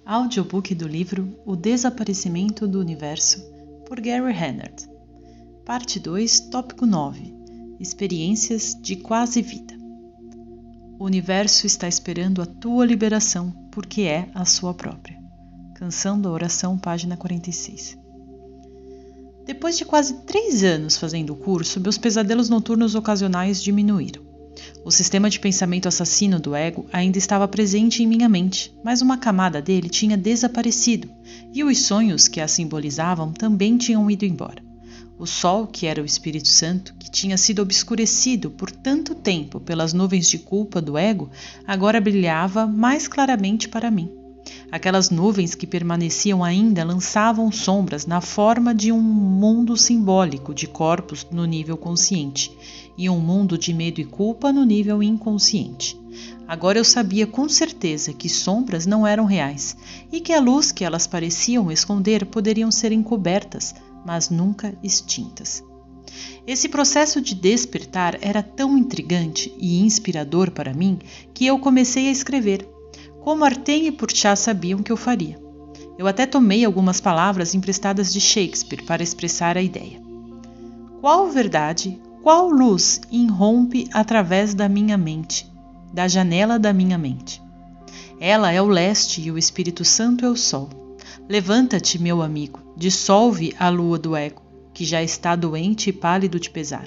Audiobook do livro O Desaparecimento do Universo, por Gary Renard. Parte 2, tópico 9. Experiências de quase vida. O universo está esperando a tua liberação, porque é a sua própria. Canção da Oração, página 46. Depois de quase 3 anos fazendo o curso, meus pesadelos noturnos ocasionais diminuíram. O sistema de pensamento assassino do ego ainda estava presente em minha mente, mas uma camada dele tinha desaparecido, e os sonhos que a simbolizavam também tinham ido embora. O sol, que era o Espírito Santo, que tinha sido obscurecido por tanto tempo pelas nuvens de culpa do ego, agora brilhava mais claramente para mim. Aquelas nuvens que permaneciam ainda lançavam sombras na forma de um mundo simbólico de corpos no nível consciente e um mundo de medo e culpa no nível inconsciente. Agora eu sabia com certeza que sombras não eram reais e que a luz que elas pareciam esconder poderiam ser encobertas, mas nunca extintas. Esse processo de despertar era tão intrigante e inspirador para mim que eu comecei a escrever. Como Artaud e Purchas sabiam que eu faria. Eu até tomei algumas palavras emprestadas de Shakespeare para expressar a ideia. Qual verdade, qual luz irrompe através da minha mente, da janela da minha mente? Ela é o leste e o Espírito Santo é o sol. Levanta-te, meu amigo, dissolve a lua do ego, que já está doente e pálido de pesar,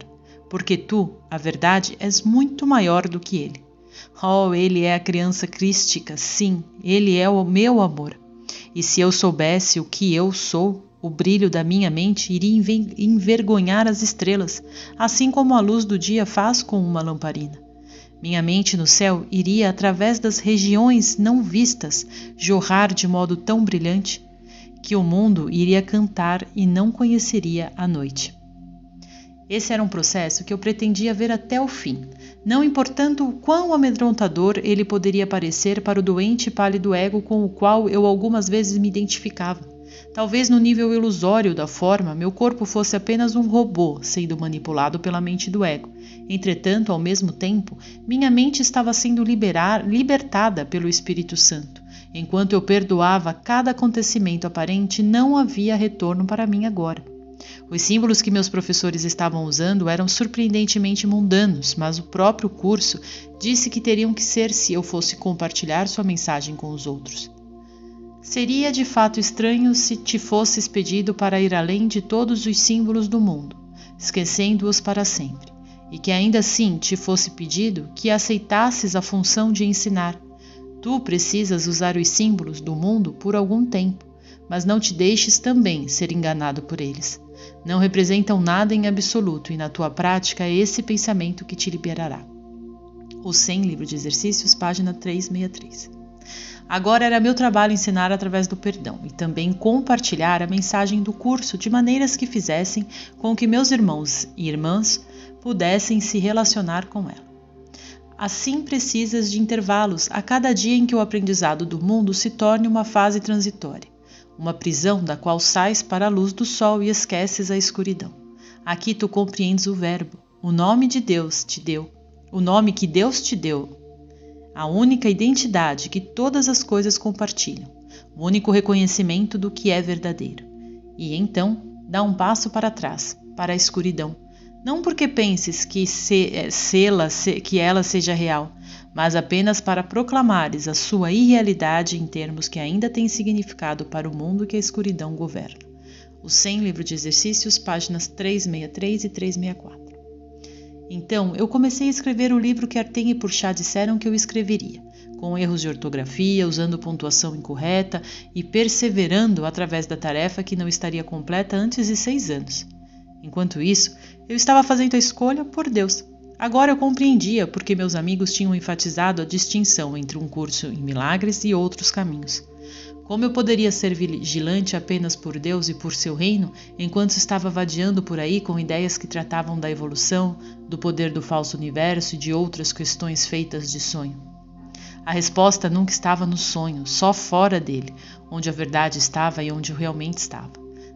porque tu, a verdade, és muito maior do que ele. Oh, ele é a criança crística, sim, ele é o meu amor. E se eu soubesse o que eu sou, o brilho da minha mente iria envergonhar as estrelas, assim como a luz do dia faz com uma lamparina. Minha mente no céu iria, através das regiões não vistas, jorrar de modo tão brilhante que o mundo iria cantar e não conheceria a noite. Esse era um processo que eu pretendia ver até o fim, não importando o quão amedrontador ele poderia parecer para o doente e pálido ego com o qual eu algumas vezes me identificava. Talvez no nível ilusório da forma, meu corpo fosse apenas um robô sendo manipulado pela mente do ego. Entretanto, ao mesmo tempo, minha mente estava sendo libertada pelo Espírito Santo. Enquanto eu perdoava cada acontecimento aparente, não havia retorno para mim agora. Os símbolos que meus professores estavam usando eram surpreendentemente mundanos, mas o próprio curso disse que teriam que ser se eu fosse compartilhar sua mensagem com os outros. Seria de fato estranho se te fosses pedido para ir além de todos os símbolos do mundo, esquecendo-os para sempre, e que ainda assim te fosse pedido que aceitasses a função de ensinar. Tu precisas usar os símbolos do mundo por algum tempo, mas não te deixes também ser enganado por eles. Não representam nada em absoluto e na tua prática é esse pensamento que te liberará. O 100, livro de exercícios, página 363. Agora era meu trabalho ensinar através do perdão e também compartilhar a mensagem do curso de maneiras que fizessem com que meus irmãos e irmãs pudessem se relacionar com ela. Assim precisas de intervalos a cada dia em que o aprendizado do mundo se torne uma fase transitória. Uma prisão da qual sais para a luz do sol e esqueces a escuridão. Aqui tu compreendes o verbo, o nome de Deus te deu, o nome que Deus te deu, a única identidade que todas as coisas compartilham, o único reconhecimento do que é verdadeiro. E então, dá um passo para trás, para a escuridão, não porque penses que ela seja real, mas apenas para proclamares a sua irrealidade em termos que ainda têm significado para o mundo que a escuridão governa. O 100, livro de exercícios, páginas 363 e 364. Então, eu comecei a escrever o livro que Artaud e Purchas disseram que eu escreveria, com erros de ortografia, usando pontuação incorreta e perseverando através da tarefa que não estaria completa antes de 6 anos. Enquanto isso, eu estava fazendo a escolha por Deus. Agora eu compreendia porque meus amigos tinham enfatizado a distinção entre um curso em milagres e outros caminhos. Como eu poderia ser vigilante apenas por Deus e por seu reino, enquanto estava vadiando por aí com ideias que tratavam da evolução, do poder do falso universo e de outras questões feitas de sonho? A resposta nunca estava no sonho, só fora dele, onde a verdade estava e onde eu realmente estava.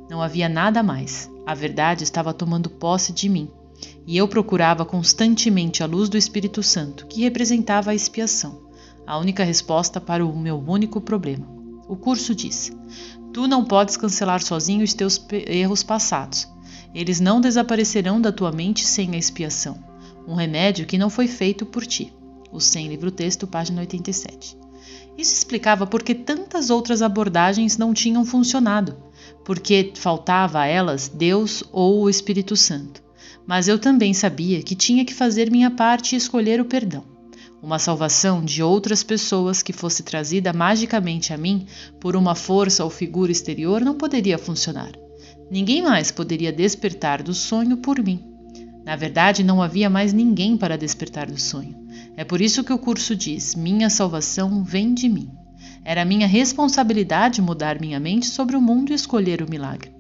Não havia nada mais. A verdade estava tomando posse de mim. E eu procurava constantemente a luz do Espírito Santo, que representava a expiação, a única resposta para o meu único problema, O curso diz: tu não podes cancelar sozinho os teus erros passados. Eles não desaparecerão da tua mente sem a expiação. Um remédio que não foi feito por ti. O 100, livro texto, página 87. Isso explicava por que tantas outras abordagens não tinham funcionado, porque faltava a elas Deus ou o Espírito Santo. Mas eu também sabia que tinha que fazer minha parte e escolher o perdão. Uma salvação de outras pessoas que fosse trazida magicamente a mim por uma força ou figura exterior não poderia funcionar. Ninguém mais poderia despertar do sonho por mim. Na verdade, não havia mais ninguém para despertar do sonho. É por isso que o curso diz: minha salvação vem de mim. Era minha responsabilidade mudar minha mente sobre o mundo e escolher o milagre.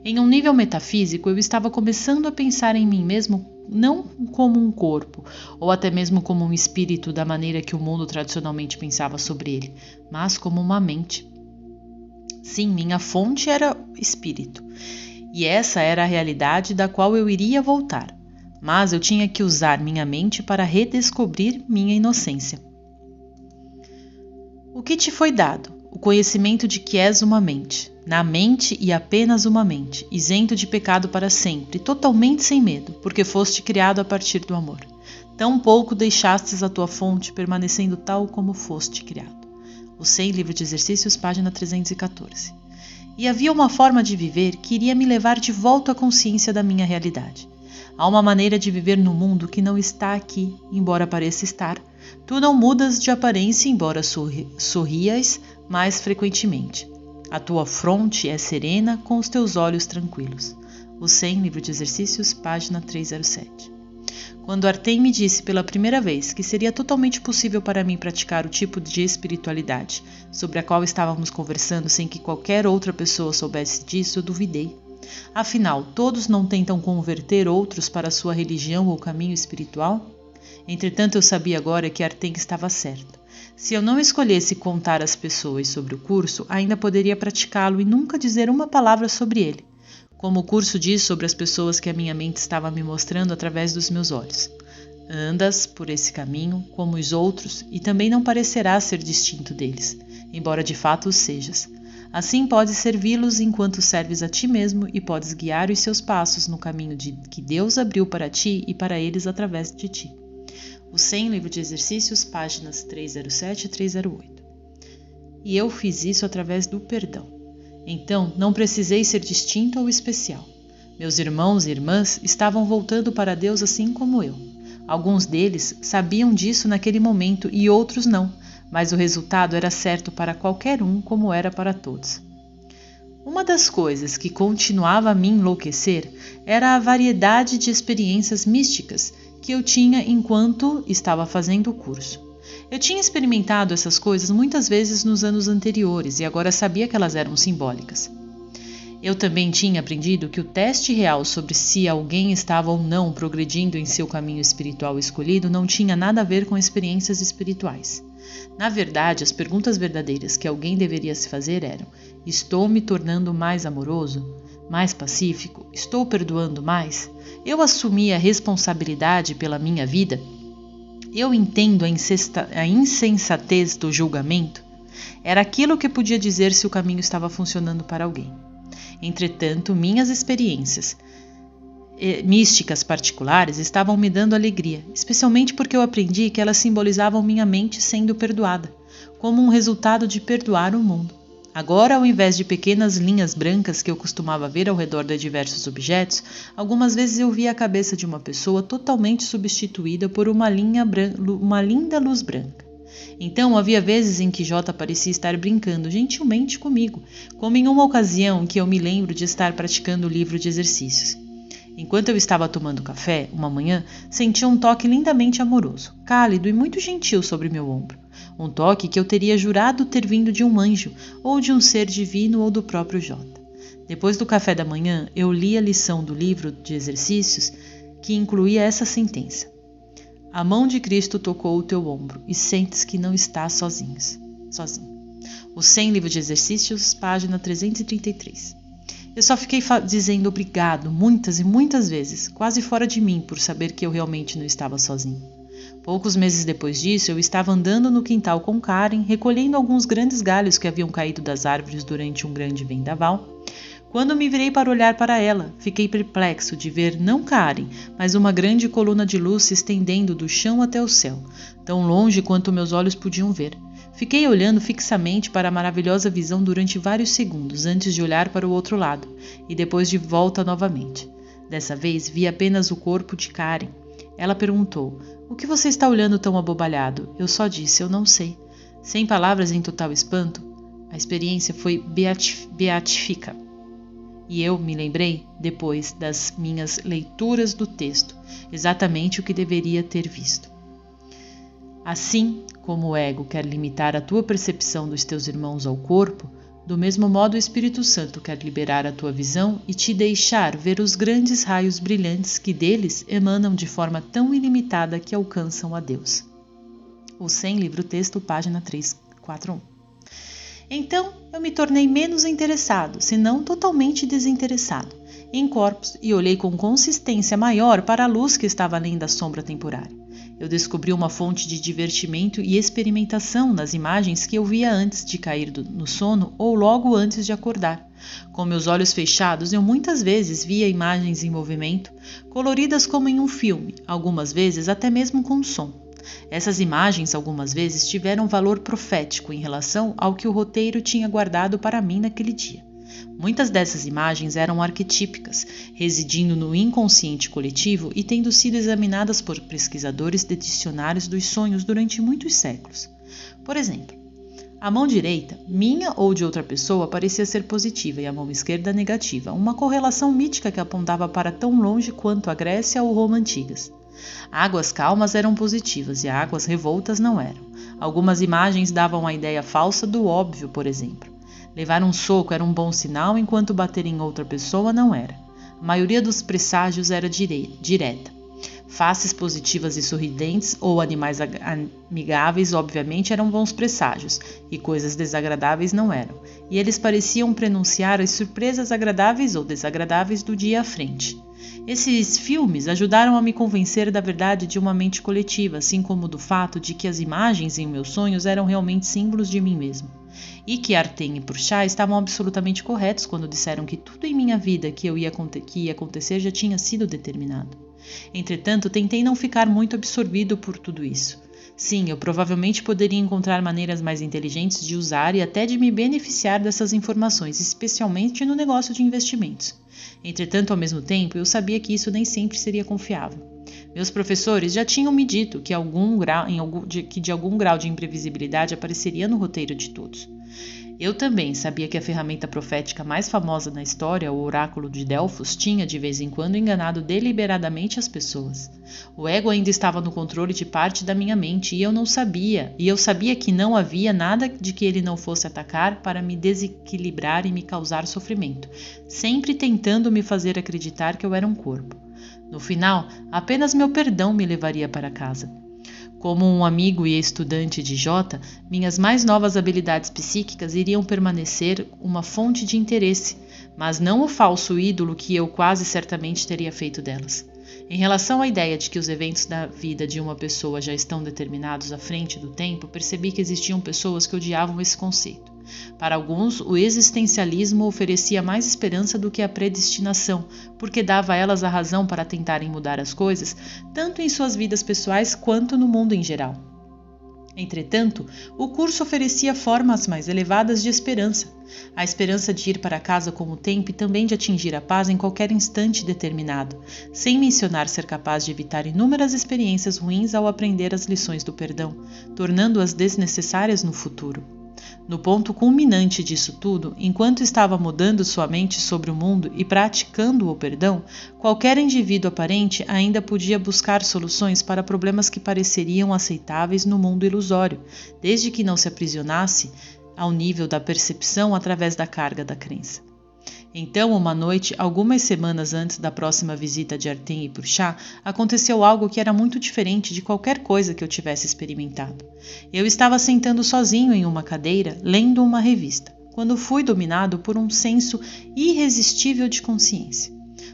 Em um nível metafísico, eu estava começando a pensar em mim mesmo não como um corpo, ou até mesmo como um espírito da maneira que o mundo tradicionalmente pensava sobre ele, mas como uma mente. Sim, minha fonte era espírito, e essa era a realidade da qual eu iria voltar, mas eu tinha que usar minha mente para redescobrir minha inocência. O que te foi dado? O conhecimento de que és uma mente, na mente e apenas uma mente, isento de pecado para sempre, totalmente sem medo, porque foste criado a partir do amor. Tão pouco deixastes a tua fonte, permanecendo tal como foste criado. O 100, livro de exercícios, página 314. E havia uma forma de viver que iria me levar de volta à consciência da minha realidade. Há uma maneira de viver no mundo que não está aqui, embora pareça estar. Tu não mudas de aparência, embora sorrias mais frequentemente. A tua fronte é serena, com os teus olhos tranquilos. O 100, livro de exercícios, página 307. Quando Artem me disse pela primeira vez que seria totalmente possível para mim praticar o tipo de espiritualidade sobre a qual estávamos conversando sem que qualquer outra pessoa soubesse disso, eu duvidei. Afinal, todos não tentam converter outros para a sua religião ou caminho espiritual? Entretanto, eu sabia agora que Artem estava certo. Se eu não escolhesse contar às pessoas sobre o curso, ainda poderia praticá-lo e nunca dizer uma palavra sobre ele, como o curso diz sobre as pessoas que a minha mente estava me mostrando através dos meus olhos. Andas por esse caminho como os outros e também não parecerás ser distinto deles, embora de fato o sejas. Assim podes servi-los enquanto serves a ti mesmo e podes guiar os seus passos no caminho que Deus abriu para ti e para eles através de ti. O 100, livro de exercícios, páginas 307 e 308. E eu fiz isso através do perdão. Então, não precisei ser distinto ou especial. Meus irmãos e irmãs estavam voltando para Deus assim como eu. Alguns deles sabiam disso naquele momento e outros não, mas o resultado era certo para qualquer um como era para todos. Uma das coisas que continuava a me enlouquecer era a variedade de experiências místicas que eu tinha enquanto estava fazendo o curso. Eu tinha experimentado essas coisas muitas vezes nos anos anteriores e agora sabia que elas eram simbólicas. Eu também tinha aprendido que o teste real sobre se alguém estava ou não progredindo em seu caminho espiritual escolhido não tinha nada a ver com experiências espirituais. Na verdade, as perguntas verdadeiras que alguém deveria se fazer eram: estou me tornando mais amoroso? Mais pacífico? Estou perdoando mais? Eu assumi a responsabilidade pela minha vida? Eu entendo a insensatez do julgamento? Era aquilo que podia dizer se o caminho estava funcionando para alguém. Entretanto, minhas experiências místicas particulares estavam me dando alegria, especialmente porque eu aprendi que elas simbolizavam minha mente sendo perdoada, como um resultado de perdoar o mundo. Agora, ao invés de pequenas linhas brancas que eu costumava ver ao redor de diversos objetos, algumas vezes eu via a cabeça de uma pessoa totalmente substituída por uma linda luz branca. Então, havia vezes em que J parecia estar brincando gentilmente comigo, como em uma ocasião em que eu me lembro de estar praticando o livro de exercícios. Enquanto eu estava tomando café, uma manhã, senti um toque lindamente amoroso, cálido e muito gentil sobre meu ombro. Um toque que eu teria jurado ter vindo de um anjo, ou de um ser divino ou do próprio J. Depois do café da manhã, eu li a lição do livro de exercícios que incluía essa sentença: a mão de Cristo tocou o teu ombro e sentes que não estás sozinho. O 100, livro de exercícios, página 333. Eu só fiquei dizendo obrigado muitas e muitas vezes, quase fora de mim por saber que eu realmente não estava sozinho. Poucos meses depois disso, eu estava andando no quintal com Karen, recolhendo alguns grandes galhos que haviam caído das árvores durante um grande vendaval. Quando me virei para olhar para ela, fiquei perplexo de ver não Karen, mas uma grande coluna de luz se estendendo do chão até o céu, tão longe quanto meus olhos podiam ver. Fiquei olhando fixamente para a maravilhosa visão durante vários segundos antes de olhar para o outro lado, e depois de volta novamente. Dessa vez vi apenas o corpo de Karen. Ela perguntou: "O que você está olhando tão abobalhado?" Eu só disse: "Eu não sei." Sem palavras, em total espanto, a experiência foi beatífica. E eu me lembrei, depois das minhas leituras do texto, exatamente o que deveria ter visto. Assim como o ego quer limitar a tua percepção dos teus irmãos ao corpo, do mesmo modo o Espírito Santo quer liberar a tua visão e te deixar ver os grandes raios brilhantes que deles emanam de forma tão ilimitada que alcançam a Deus. O 100, livro texto, página 341. Então, eu me tornei menos interessado, se não totalmente desinteressado, em corpos e olhei com consistência maior para a luz que estava além da sombra temporária. Eu descobri uma fonte de divertimento e experimentação nas imagens que eu via antes de cair no sono ou logo antes de acordar. Com meus olhos fechados, eu muitas vezes via imagens em movimento, coloridas como em um filme, algumas vezes até mesmo com som. Essas imagens, algumas vezes, tiveram valor profético em relação ao que o roteiro tinha guardado para mim naquele dia. Muitas dessas imagens eram arquetípicas, residindo no inconsciente coletivo e tendo sido examinadas por pesquisadores de dicionários dos sonhos durante muitos séculos. Por exemplo, a mão direita, minha ou de outra pessoa, parecia ser positiva e a mão esquerda negativa, uma correlação mítica que apontava para tão longe quanto a Grécia ou Roma antigas. Águas calmas eram positivas e águas revoltas não eram. Algumas imagens davam a ideia falsa do óbvio, por exemplo. Levar um soco era um bom sinal, enquanto bater em outra pessoa não era. A maioria dos presságios era direta. Faces positivas e sorridentes ou animais amigáveis, obviamente, eram bons presságios, e coisas desagradáveis não eram. E eles pareciam prenunciar as surpresas agradáveis ou desagradáveis do dia à frente. Esses filmes ajudaram a me convencer da verdade de uma mente coletiva, assim como do fato de que as imagens em meus sonhos eram realmente símbolos de mim mesmo. E que Arten e Purchá estavam absolutamente corretos quando disseram que tudo em minha vida que ia acontecer já tinha sido determinado. Entretanto, tentei não ficar muito absorvido por tudo isso. Sim, eu provavelmente poderia encontrar maneiras mais inteligentes de usar e até de me beneficiar dessas informações, especialmente no negócio de investimentos. Entretanto, ao mesmo tempo, eu sabia que isso nem sempre seria confiável. Meus professores já tinham me dito que de algum grau de imprevisibilidade apareceria no roteiro de todos. Eu também sabia que a ferramenta profética mais famosa na história, o oráculo de Delfos, tinha de vez em quando enganado deliberadamente as pessoas. O ego ainda estava no controle de parte da minha mente e eu sabia que não havia nada de que ele não fosse atacar para me desequilibrar e me causar sofrimento, sempre tentando me fazer acreditar que eu era um corpo. No final, apenas meu perdão me levaria para casa. Como um amigo e estudante de Jota, minhas mais novas habilidades psíquicas iriam permanecer uma fonte de interesse, mas não o falso ídolo que eu quase certamente teria feito delas. Em relação à ideia de que os eventos da vida de uma pessoa já estão determinados à frente do tempo, percebi que existiam pessoas que odiavam esse conceito. Para alguns, o existencialismo oferecia mais esperança do que a predestinação, porque dava a elas a razão para tentarem mudar as coisas, tanto em suas vidas pessoais quanto no mundo em geral. Entretanto, o curso oferecia formas mais elevadas de esperança. A esperança de ir para casa com o tempo e também de atingir a paz em qualquer instante determinado, sem mencionar ser capaz de evitar inúmeras experiências ruins ao aprender as lições do perdão, tornando-as desnecessárias no futuro. No ponto culminante disso tudo, enquanto estava mudando sua mente sobre o mundo e praticando o perdão, qualquer indivíduo aparente ainda podia buscar soluções para problemas que pareceriam aceitáveis no mundo ilusório, desde que não se aprisionasse ao nível da percepção através da carga da crença. Então, uma noite, algumas semanas antes da próxima visita de Arten e Purchá, aconteceu algo que era muito diferente de qualquer coisa que eu tivesse experimentado. Eu estava sentando sozinho em uma cadeira, lendo uma revista. quando fui dominado por um senso irresistível de consciência.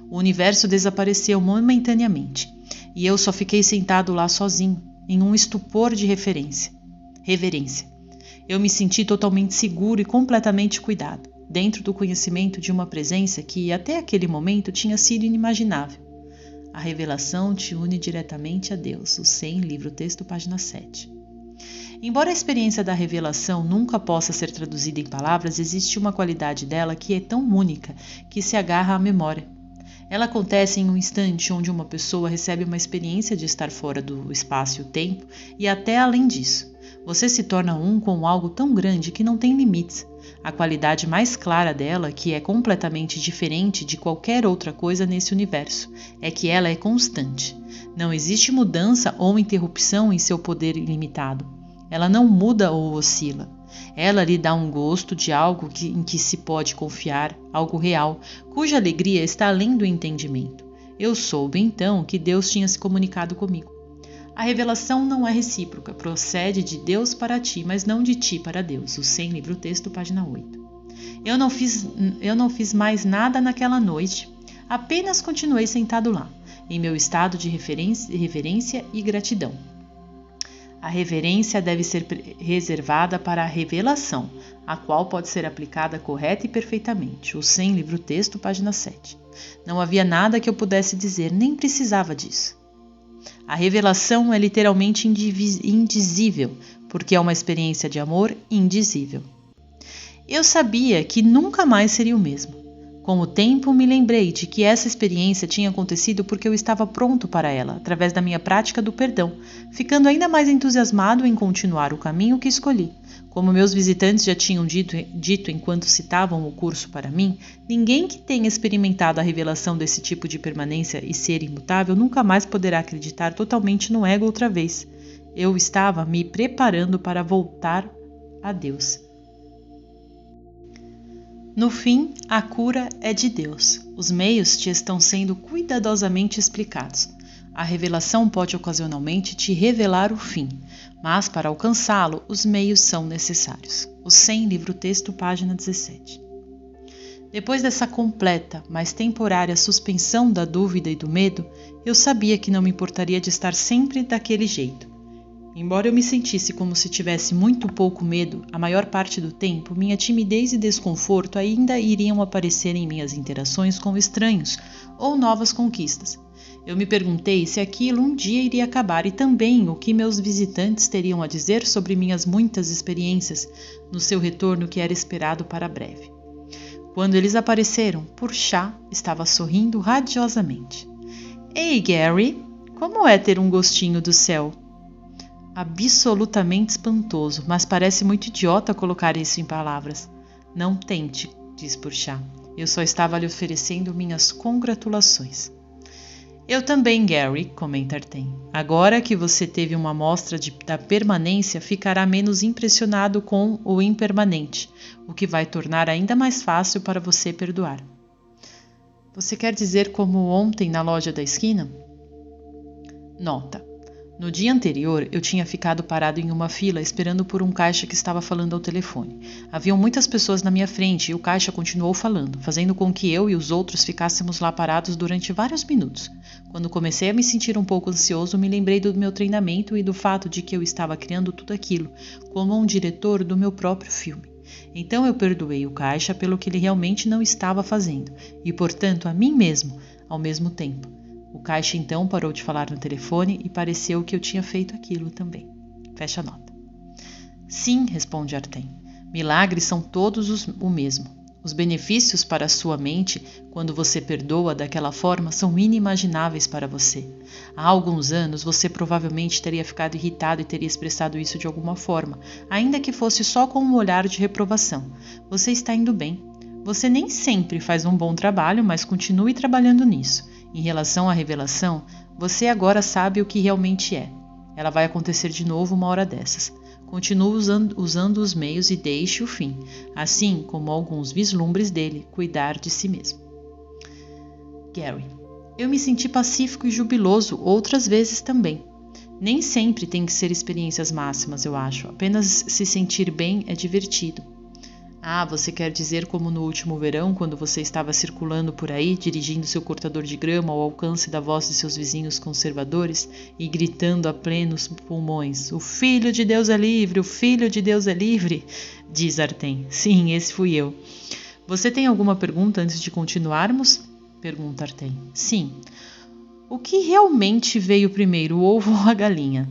O universo desapareceu momentaneamente, e eu só fiquei sentado lá sozinho, em um estupor de reverência. Eu me senti totalmente seguro e completamente cuidado, dentro do conhecimento de uma presença que, até aquele momento, tinha sido inimaginável. A revelação te une diretamente a Deus. O 100, livro texto, página 7. Embora a experiência da revelação nunca possa ser traduzida em palavras, existe uma qualidade dela que é tão única que se agarra à memória. Ela acontece em um instante onde uma pessoa recebe uma experiência de estar fora do espaço e o tempo e até além disso. Você se torna um com algo tão grande que não tem limites. A qualidade mais clara dela, que é completamente diferente de qualquer outra coisa nesse universo, é que ela é constante. Não existe mudança ou interrupção em seu poder ilimitado. Ela não muda ou oscila. Ela lhe dá um gosto de algo em que se pode confiar, algo real, cuja alegria está além do entendimento. Eu soube, então, que Deus tinha se comunicado comigo. A revelação não é recíproca, procede de Deus para ti, mas não de ti para Deus. O 100, livro texto, página 8. Eu não fiz mais nada naquela noite, apenas continuei sentado lá, em meu estado de reverência e gratidão. A reverência deve ser reservada para a revelação, a qual pode ser aplicada correta e perfeitamente. O 100, livro texto, página 7. Não havia nada que eu pudesse dizer, nem precisava disso. A revelação é literalmente indizível, porque é uma experiência de amor indizível. Eu sabia que nunca mais seria o mesmo. Com o tempo, me lembrei de que essa experiência tinha acontecido porque eu estava pronto para ela, através da minha prática do perdão, ficando ainda mais entusiasmado em continuar o caminho que escolhi. Como meus visitantes já tinham dito enquanto citavam o curso para mim, ninguém que tenha experimentado a revelação desse tipo de permanência e ser imutável nunca mais poderá acreditar totalmente no ego outra vez. Eu estava me preparando para voltar a Deus. No fim, a cura é de Deus. Os meios te estão sendo cuidadosamente explicados. A revelação pode ocasionalmente te revelar o fim, mas para alcançá-lo, os meios são necessários. O 100, livro texto, página 17. Depois dessa completa, mas temporária suspensão da dúvida e do medo, eu sabia que não me importaria de estar sempre daquele jeito. Embora eu me sentisse como se tivesse muito pouco medo, a maior parte do tempo, minha timidez e desconforto ainda iriam aparecer em minhas interações com estranhos ou novas conquistas. Eu me perguntei se aquilo um dia iria acabar e também o que meus visitantes teriam a dizer sobre minhas muitas experiências no seu retorno que era esperado para breve. Quando eles apareceram, Purchá estava sorrindo radiosamente. Ei, Gary, como é ter um gostinho do céu? Absolutamente espantoso, mas parece muito idiota colocar isso em palavras. Não tente, diz Purchá. Eu só estava lhe oferecendo minhas congratulações. Eu também, Gary, comenta Artem. Agora que você teve uma amostra da permanência, ficará menos impressionado com o impermanente, o que vai tornar ainda mais fácil para você perdoar. Você quer dizer como ontem na loja da esquina? Nota. No dia anterior, eu tinha ficado parado em uma fila esperando por um caixa que estava falando ao telefone. Haviam muitas pessoas na minha frente e o caixa continuou falando, fazendo com que eu e os outros ficássemos lá parados durante vários minutos. Quando comecei a me sentir um pouco ansioso, me lembrei do meu treinamento e do fato de que eu estava criando tudo aquilo, como um diretor do meu próprio filme. Então eu perdoei o caixa pelo que ele realmente não estava fazendo, e portanto a mim mesmo, ao mesmo tempo. O caixa então parou de falar no telefone e pareceu que eu tinha feito aquilo também. Fecha a nota. Sim, responde Artem. Milagres são todos o mesmo. Os benefícios para a sua mente, quando você perdoa daquela forma, são inimagináveis para você. Há alguns anos você provavelmente teria ficado irritado e teria expressado isso de alguma forma, ainda que fosse só com um olhar de reprovação. Você está indo bem. Você nem sempre faz um bom trabalho, mas continue trabalhando nisso. Em relação à revelação, você agora sabe o que realmente é. Ela vai acontecer de novo uma hora dessas. Continue usando os meios e deixe o fim, assim como alguns vislumbres dele, cuidar de si mesmo. Gary, eu me senti pacífico e jubiloso outras vezes também. Nem sempre tem que ser experiências máximas, eu acho. Apenas se sentir bem é divertido. Ah, você quer dizer como no último verão, quando você estava circulando por aí, dirigindo seu cortador de grama ao alcance da voz de seus vizinhos conservadores e gritando a plenos pulmões: "O Filho de Deus é livre! O Filho de Deus é livre!" Diz Artem. Sim, esse fui eu. Você tem alguma pergunta antes de continuarmos? Pergunta Artem. Sim. O que realmente veio primeiro, o ovo ou a galinha?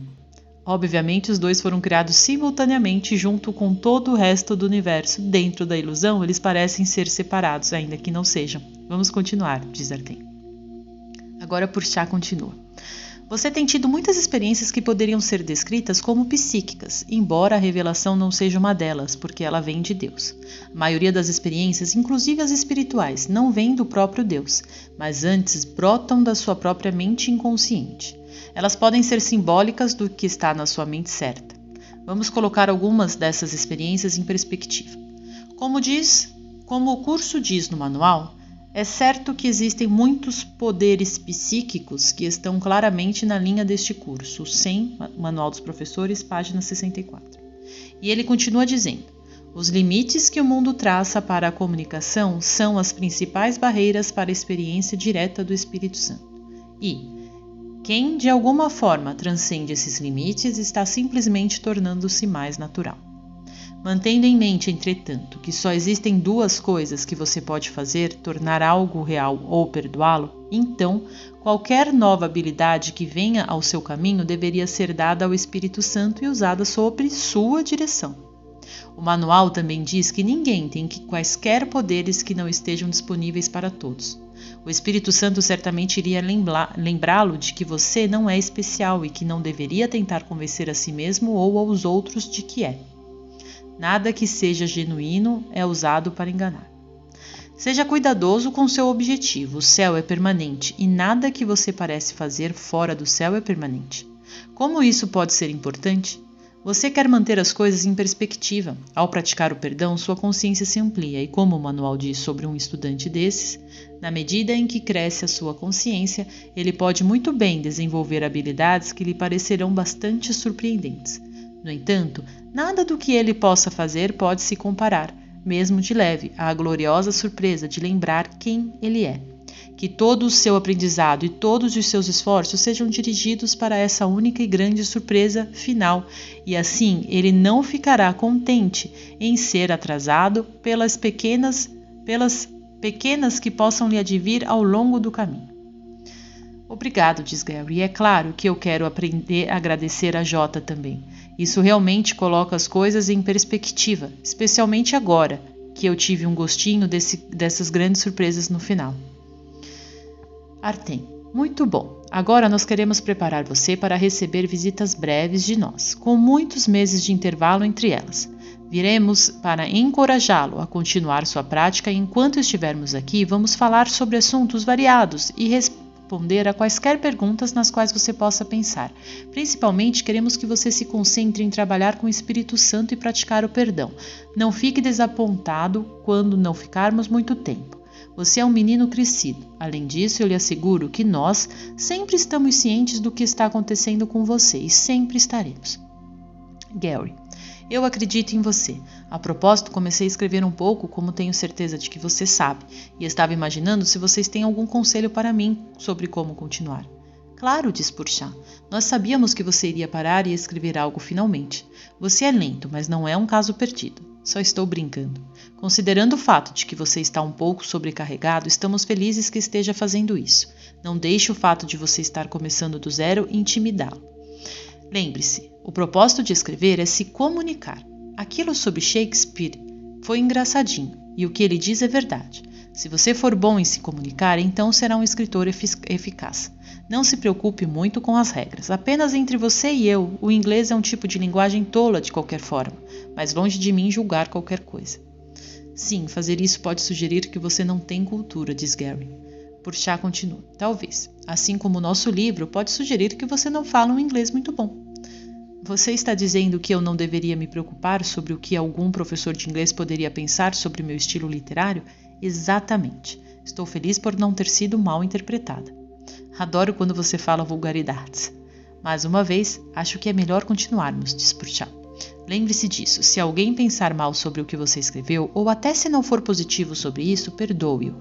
Obviamente, os dois foram criados simultaneamente junto com todo o resto do universo. Dentro da ilusão, eles parecem ser separados, ainda que não sejam. Vamos continuar, diz Artem. Agora Porchat continua. Você tem tido muitas experiências que poderiam ser descritas como psíquicas, embora a revelação não seja uma delas, porque ela vem de Deus. A maioria das experiências, inclusive as espirituais, não vem do próprio Deus, mas antes brotam da sua própria mente inconsciente. Elas podem ser simbólicas do que está na sua mente certa. Vamos colocar algumas dessas experiências em perspectiva. Como o curso diz no manual, é certo que existem muitos poderes psíquicos que estão claramente na linha deste curso, o 100, Manual dos Professores, página 64. E ele continua dizendo: os limites que o mundo traça para a comunicação são as principais barreiras para a experiência direta do Espírito Santo. E quem, de alguma forma, transcende esses limites está simplesmente tornando-se mais natural. Mantendo em mente, entretanto, que só existem duas coisas que você pode fazer, tornar algo real ou perdoá-lo, então, qualquer nova habilidade que venha ao seu caminho deveria ser dada ao Espírito Santo e usada sob sua direção. O manual também diz que ninguém tem quaisquer poderes que não estejam disponíveis para todos. O Espírito Santo certamente iria lembrá-lo de que você não é especial e que não deveria tentar convencer a si mesmo ou aos outros de que é. Nada que seja genuíno é usado para enganar. Seja cuidadoso com seu objetivo, o céu é permanente e nada que você parece fazer fora do céu é permanente. Como isso pode ser importante? Você quer manter as coisas em perspectiva. Ao praticar o perdão, sua consciência se amplia e, como o manual diz sobre um estudante desses, na medida em que cresce a sua consciência, ele pode muito bem desenvolver habilidades que lhe parecerão bastante surpreendentes. No entanto, nada do que ele possa fazer pode se comparar, mesmo de leve, à gloriosa surpresa de lembrar quem ele é. Que todo o seu aprendizado e todos os seus esforços sejam dirigidos para essa única e grande surpresa final, e assim ele não ficará contente em ser atrasado pelas pequenas que possam lhe advir ao longo do caminho. Obrigado, diz Gary, e é claro que eu quero aprender a agradecer a Jota também. Isso realmente coloca as coisas em perspectiva, especialmente agora que eu tive um gostinho dessas grandes surpresas no final. Artem, muito bom. Agora nós queremos preparar você para receber visitas breves de nós, com muitos meses de intervalo entre elas. Viremos para encorajá-lo a continuar sua prática e enquanto estivermos aqui, vamos falar sobre assuntos variados e responder a quaisquer perguntas nas quais você possa pensar. Principalmente, queremos que você se concentre em trabalhar com o Espírito Santo e praticar o perdão. Não fique desapontado quando não ficarmos muito tempo. Você é um menino crescido. Além disso, eu lhe asseguro que nós sempre estamos cientes do que está acontecendo com você e sempre estaremos. Gary, eu acredito em você. A propósito, comecei a escrever um pouco, como tenho certeza de que você sabe, e estava imaginando se vocês têm algum conselho para mim sobre como continuar. Claro, diz Porchat. Nós sabíamos que você iria parar e escrever algo finalmente. Você é lento, mas não é um caso perdido. Só estou brincando. Considerando o fato de que você está um pouco sobrecarregado, estamos felizes que esteja fazendo isso. Não deixe o fato de você estar começando do zero intimidá-lo. Lembre-se, o propósito de escrever é se comunicar. Aquilo sobre Shakespeare foi engraçadinho, e o que ele diz é verdade. Se você for bom em se comunicar, então será um escritor eficaz. Não se preocupe muito com as regras. Apenas entre você e eu, o inglês é um tipo de linguagem tola de qualquer forma, mas longe de mim julgar qualquer coisa. Sim, fazer isso pode sugerir que você não tem cultura, diz Gary. Porchat continua. Talvez. Assim como o nosso livro pode sugerir que você não fala um inglês muito bom. Você está dizendo que eu não deveria me preocupar sobre o que algum professor de inglês poderia pensar sobre meu estilo literário? Exatamente. Estou feliz por não ter sido mal interpretada. Adoro quando você fala vulgaridades. Mais uma vez, acho que é melhor continuarmos, diz Porchat. Lembre-se disso, se alguém pensar mal sobre o que você escreveu, ou até se não for positivo sobre isso, perdoe-o.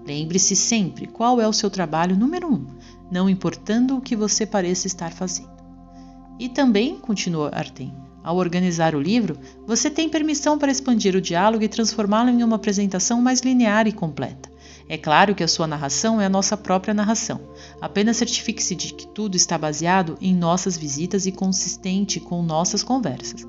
Lembre-se sempre qual é o seu trabalho número 1, não importando o que você pareça estar fazendo. E também, continuou Artem, ao organizar o livro, você tem permissão para expandir o diálogo e transformá-lo em uma apresentação mais linear e completa. É claro que a sua narração é a nossa própria narração. Apenas certifique-se de que tudo está baseado em nossas visitas e consistente com nossas conversas.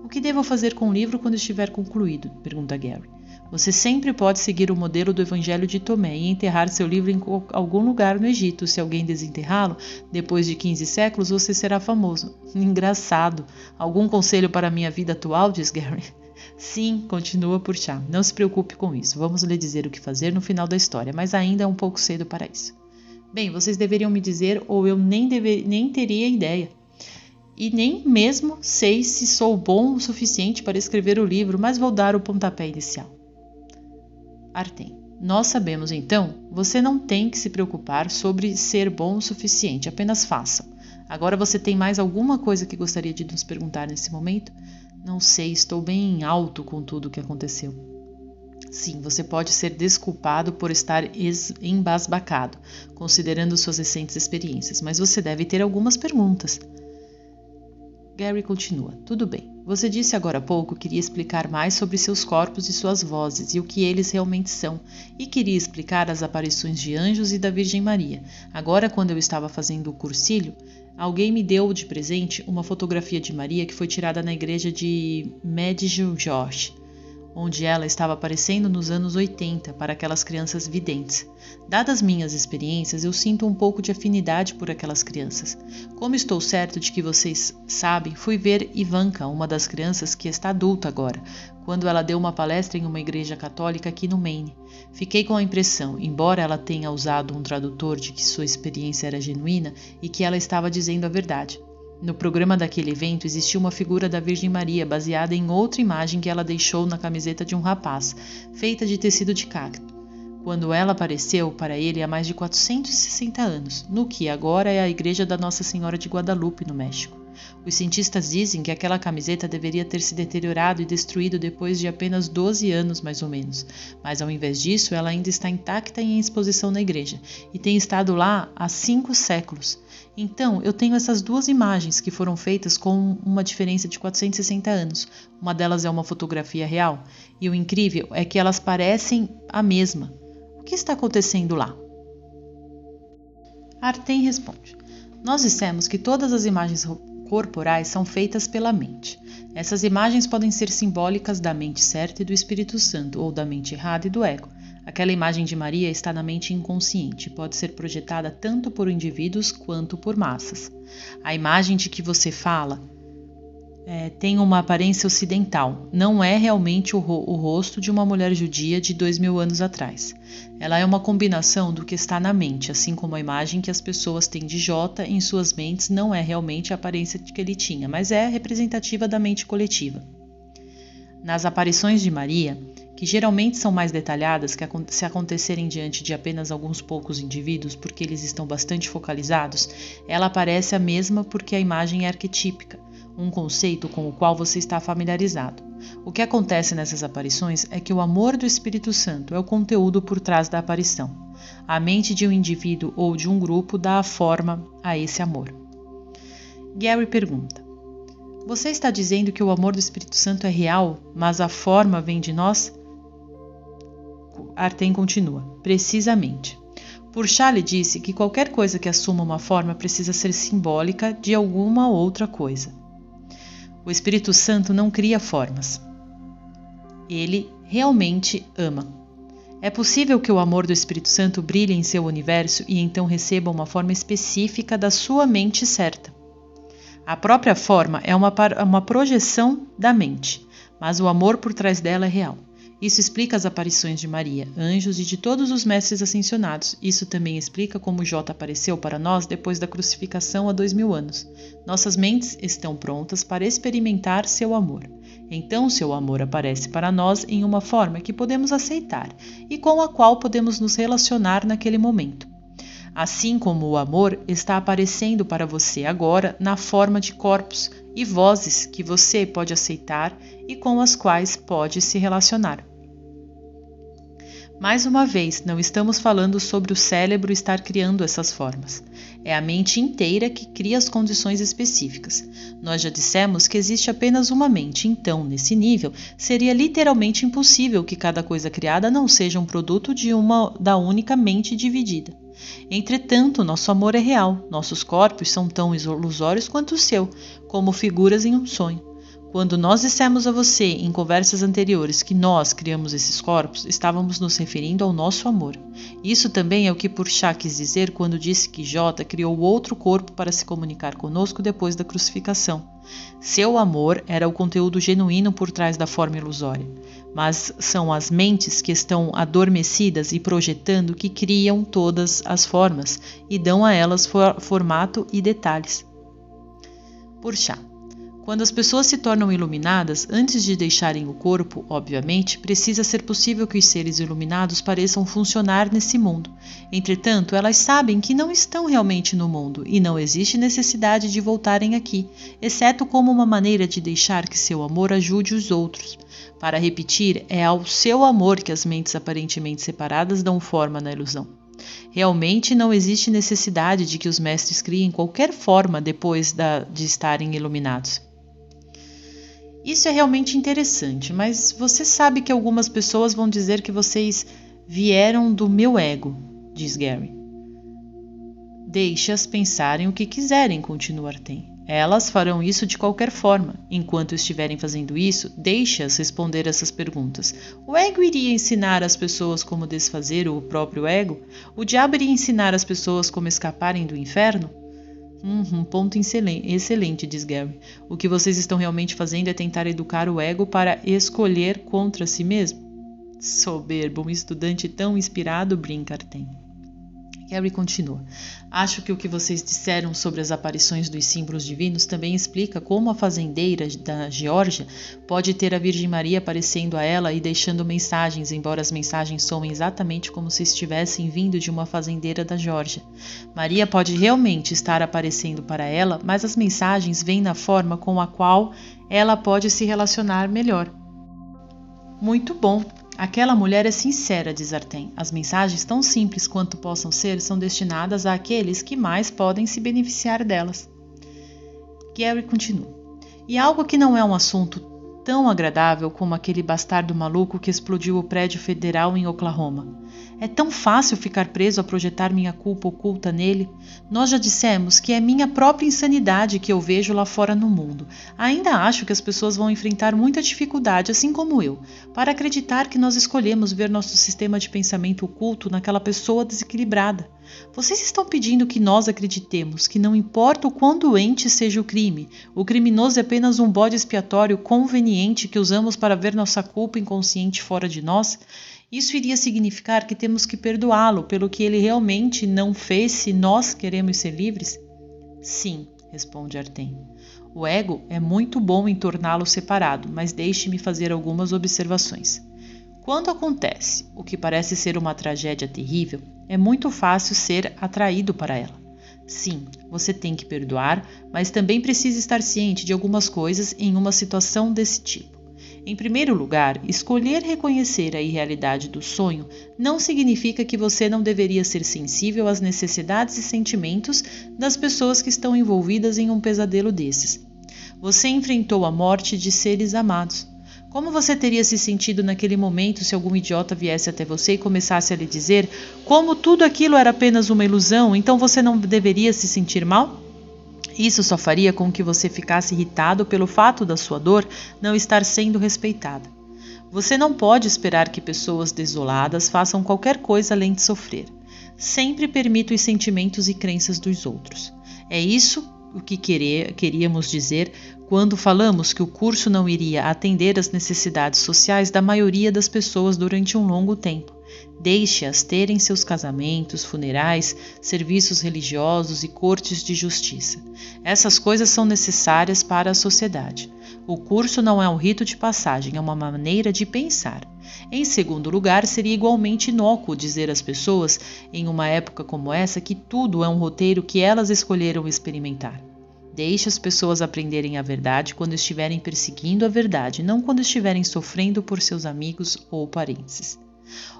O que devo fazer com o livro quando estiver concluído? Pergunta Gary. Você sempre pode seguir o modelo do Evangelho de Tomé e enterrar seu livro em algum lugar no Egito. Se alguém desenterrá-lo, depois de 15 séculos, você será famoso. Engraçado. Algum conselho para a minha vida atual? Diz Gary. Sim, continua Purchá. Não se preocupe com isso. Vamos lhe dizer o que fazer no final da história, mas ainda é um pouco cedo para isso. Bem, vocês deveriam me dizer ou eu nem teria ideia. E nem mesmo sei se sou bom o suficiente para escrever o livro, mas vou dar o pontapé inicial. Artem. Nós sabemos então, você não tem que se preocupar sobre ser bom o suficiente, apenas faça. Agora você tem mais alguma coisa que gostaria de nos perguntar nesse momento? Não sei, estou bem alto com tudo o que aconteceu. Sim, você pode ser desculpado por estar embasbacado, considerando suas recentes experiências, mas você deve ter algumas perguntas. Gary continua. Tudo bem. Você disse agora há pouco que queria explicar mais sobre seus corpos e suas vozes e o que eles realmente são, e queria explicar as aparições de anjos e da Virgem Maria. Agora, quando eu estava fazendo o cursilho, alguém me deu de presente uma fotografia de Maria que foi tirada na igreja de Medjugorje, onde ela estava aparecendo nos anos 80 para aquelas crianças videntes. Dadas minhas experiências, eu sinto um pouco de afinidade por aquelas crianças. Como estou certo de que vocês sabem, fui ver Ivanka, uma das crianças que está adulta agora, quando ela deu uma palestra em uma igreja católica aqui no Maine. Fiquei com a impressão, embora ela tenha usado um tradutor, de que sua experiência era genuína e que ela estava dizendo a verdade. No programa daquele evento existia uma figura da Virgem Maria baseada em outra imagem que ela deixou na camiseta de um rapaz, feita de tecido de cacto, quando ela apareceu para ele há mais de 460 anos, no que agora é a igreja da Nossa Senhora de Guadalupe, no México. Os cientistas dizem que aquela camiseta deveria ter se deteriorado e destruído depois de apenas 12 anos, mais ou menos, mas ao invés disso ela ainda está intacta e em exposição na igreja, e tem estado lá há 5 séculos. Então, eu tenho essas duas imagens que foram feitas com uma diferença de 460 anos. Uma delas é uma fotografia real, e o incrível é que elas parecem a mesma. O que está acontecendo lá? Artem responde. Nós dissemos que todas as imagens corporais são feitas pela mente. Essas imagens podem ser simbólicas da mente certa e do Espírito Santo, ou da mente errada e do ego. Aquela imagem de Maria está na mente inconsciente, pode ser projetada tanto por indivíduos quanto por massas. A imagem de que você fala tem uma aparência ocidental, não é realmente o rosto de uma mulher judia de 2000 anos atrás. Ela é uma combinação do que está na mente, assim como a imagem que as pessoas têm de Jota em suas mentes não é realmente a aparência que ele tinha, mas é representativa da mente coletiva. Nas aparições de Maria, que geralmente são mais detalhadas que se acontecerem diante de apenas alguns poucos indivíduos porque eles estão bastante focalizados, ela aparece a mesma porque a imagem é arquetípica, um conceito com o qual você está familiarizado. O que acontece nessas aparições é que o amor do Espírito Santo é o conteúdo por trás da aparição. A mente de um indivíduo ou de um grupo dá a forma a esse amor. Gary pergunta: você está dizendo que o amor do Espírito Santo é real, mas a forma vem de nós? Artem continua. Precisamente. Purchá disse que qualquer coisa que assuma uma forma precisa ser simbólica de alguma outra coisa. O Espírito Santo não cria formas. Ele realmente ama. É possível que o amor do Espírito Santo brilhe em seu universo e então receba uma forma específica da sua mente certa. A própria forma é uma projeção da mente, mas o amor por trás dela é real. Isso explica as aparições de Maria, anjos e de todos os mestres ascensionados. Isso também explica como Jota apareceu para nós depois da crucificação há 2000 anos. Nossas mentes estão prontas para experimentar seu amor. Então, seu amor aparece para nós em uma forma que podemos aceitar e com a qual podemos nos relacionar naquele momento. assim como o amor está aparecendo para você agora na forma de corpos e vozes que você pode aceitar e com as quais pode se relacionar. Mais uma vez, não estamos falando sobre o cérebro estar criando essas formas. É a mente inteira que cria as condições específicas. Nós já dissemos que existe apenas uma mente, então, nesse nível, seria literalmente impossível que cada coisa criada não seja um produto da única mente dividida. Entretanto, nosso amor é real, nossos corpos são tão ilusórios quanto o seu, como figuras em um sonho. Quando nós dissemos a você em conversas anteriores que nós criamos esses corpos, estávamos nos referindo ao nosso amor. Isso também é o que Purchá quis dizer quando disse que Jota criou outro corpo para se comunicar conosco depois da crucificação. Seu amor era o conteúdo genuíno por trás da forma ilusória, mas são as mentes que estão adormecidas e projetando que criam todas as formas e dão a elas formato e detalhes. Purchá. Quando as pessoas se tornam iluminadas, antes de deixarem o corpo, obviamente, precisa ser possível que os seres iluminados pareçam funcionar nesse mundo. Entretanto, elas sabem que não estão realmente no mundo e não existe necessidade de voltarem aqui, exceto como uma maneira de deixar que seu amor ajude os outros. Para repetir, é ao seu amor que as mentes aparentemente separadas dão forma na ilusão. Realmente não existe necessidade de que os mestres criem qualquer forma depois de estarem iluminados. Isso é realmente interessante, mas você sabe que algumas pessoas vão dizer que vocês vieram do meu ego, diz Gary. Deixe-as pensarem o que quiserem, continua Artem. Elas farão isso de qualquer forma. Enquanto estiverem fazendo isso, deixe-as responder essas perguntas. O ego iria ensinar as pessoas como desfazer o próprio ego? O diabo iria ensinar as pessoas como escaparem do inferno? Ponto excelente, diz Gary. O que vocês estão realmente fazendo é tentar educar o ego para escolher contra si mesmo. Soberbo, um estudante tão inspirado, brinca Artem. Gary continua. Acho que o que vocês disseram sobre as aparições dos símbolos divinos também explica como a fazendeira da Geórgia pode ter a Virgem Maria aparecendo a ela e deixando mensagens, embora as mensagens soem exatamente como se estivessem vindo de uma fazendeira da Geórgia. Maria pode realmente estar aparecendo para ela, mas as mensagens vêm na forma com a qual ela pode se relacionar melhor. Muito bom. Aquela mulher é sincera, diz Artem. As mensagens, tão simples quanto possam ser, são destinadas àqueles que mais podem se beneficiar delas. Gary continua. E algo que não é um assunto tão agradável como aquele bastardo maluco que explodiu o prédio federal em Oklahoma. É tão fácil ficar preso a projetar minha culpa oculta nele. Nós já dissemos que é minha própria insanidade que eu vejo lá fora no mundo. Ainda acho que as pessoas vão enfrentar muita dificuldade, assim como eu, para acreditar que nós escolhemos ver nosso sistema de pensamento oculto naquela pessoa desequilibrada. Vocês estão pedindo que nós acreditemos que não importa o quão doente seja o crime, o criminoso é apenas um bode expiatório conveniente que usamos para ver nossa culpa inconsciente fora de nós? Isso iria significar que temos que perdoá-lo pelo que ele realmente não fez se nós queremos ser livres? Sim, responde Artem. O ego é muito bom em torná-lo separado, mas deixe-me fazer algumas observações. Quando acontece o que parece ser uma tragédia terrível, é muito fácil ser atraído para ela. Sim, você tem que perdoar, mas também precisa estar ciente de algumas coisas em uma situação desse tipo. Em primeiro lugar, escolher reconhecer a irrealidade do sonho não significa que você não deveria ser sensível às necessidades e sentimentos das pessoas que estão envolvidas em um pesadelo desses. Você enfrentou a morte de seres amados. Como você teria se sentido naquele momento se algum idiota viesse até você e começasse a lhe dizer como tudo aquilo era apenas uma ilusão, então você não deveria se sentir mal? Isso só faria com que você ficasse irritado pelo fato da sua dor não estar sendo respeitada. Você não pode esperar que pessoas desoladas façam qualquer coisa além de sofrer. Sempre permita os sentimentos e crenças dos outros. É isso o que queríamos dizer quando falamos que o curso não iria atender às necessidades sociais da maioria das pessoas durante um longo tempo. Deixe-as terem seus casamentos, funerais, serviços religiosos e cortes de justiça. Essas coisas são necessárias para a sociedade. O curso não é um rito de passagem, é uma maneira de pensar. Em segundo lugar, seria igualmente inócuo dizer às pessoas, em uma época como essa, que tudo é um roteiro que elas escolheram experimentar. Deixe as pessoas aprenderem a verdade quando estiverem perseguindo a verdade, não quando estiverem sofrendo por seus amigos ou parentes.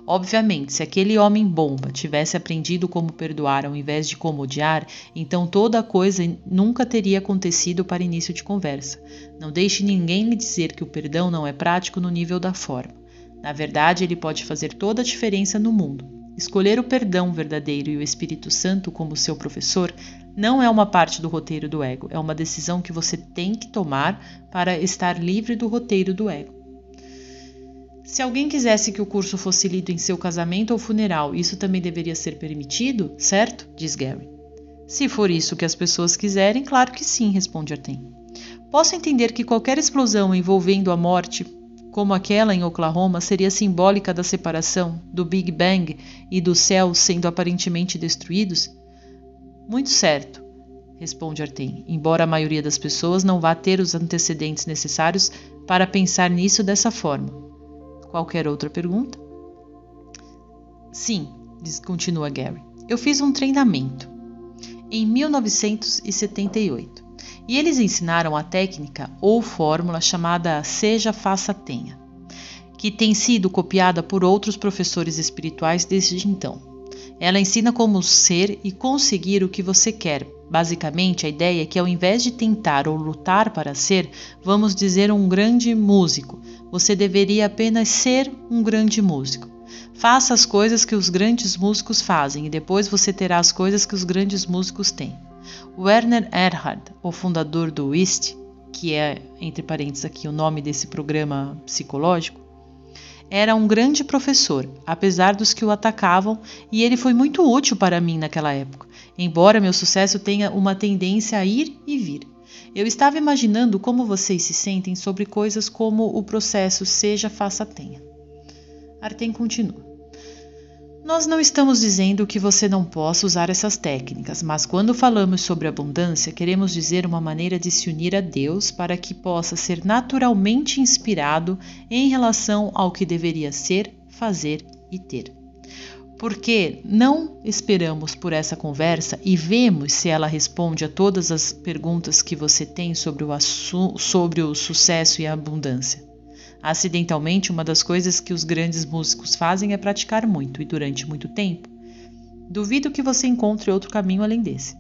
Obviamente, se aquele homem-bomba tivesse aprendido como perdoar ao invés de como odiar, então toda a coisa nunca teria acontecido para início de conversa. Não deixe ninguém lhe dizer que o perdão não é prático no nível da forma. Na verdade, ele pode fazer toda a diferença no mundo. Escolher o perdão verdadeiro e o Espírito Santo como seu professor não é uma parte do roteiro do ego, é uma decisão que você tem que tomar para estar livre do roteiro do ego. Se alguém quisesse que o curso fosse lido em seu casamento ou funeral, isso também deveria ser permitido, certo? Diz Gary. Se for isso que as pessoas quiserem, claro que sim, responde Artem. Posso entender que qualquer explosão envolvendo a morte, como aquela em Oklahoma, seria simbólica da separação, do Big Bang e dos céus sendo aparentemente destruídos? Muito certo, responde Artem, embora a maioria das pessoas não vá ter os antecedentes necessários para pensar nisso dessa forma. Qualquer outra pergunta? Sim, continua Gary. Eu fiz um treinamento em 1978 e eles ensinaram a técnica ou fórmula chamada Seja, Faça, Tenha, que tem sido copiada por outros professores espirituais desde então. Ela ensina como ser e conseguir o que você quer. Basicamente, a ideia é que ao invés de tentar ou lutar para ser, vamos dizer, um grande músico, você deveria apenas ser um grande músico. Faça as coisas que os grandes músicos fazem e depois você terá as coisas que os grandes músicos têm. Werner Erhard, o fundador do WIST, que é, entre parênteses aqui, o nome desse programa psicológico, era um grande professor, apesar dos que o atacavam, e ele foi muito útil para mim naquela época, embora meu sucesso tenha uma tendência a ir e vir. Eu estava imaginando como vocês se sentem sobre coisas como o processo Seja, Faça, Tenha. Artem continua. Nós não estamos dizendo que você não possa usar essas técnicas, mas quando falamos sobre abundância, queremos dizer uma maneira de se unir a Deus para que possa ser naturalmente inspirado em relação ao que deveria ser, fazer e ter. Porque não esperamos por essa conversa e vemos se ela responde a todas as perguntas que você tem sobre o sucesso e a abundância. Acidentalmente, uma das coisas que os grandes músicos fazem é praticar muito e durante muito tempo. Duvido que você encontre outro caminho além desse.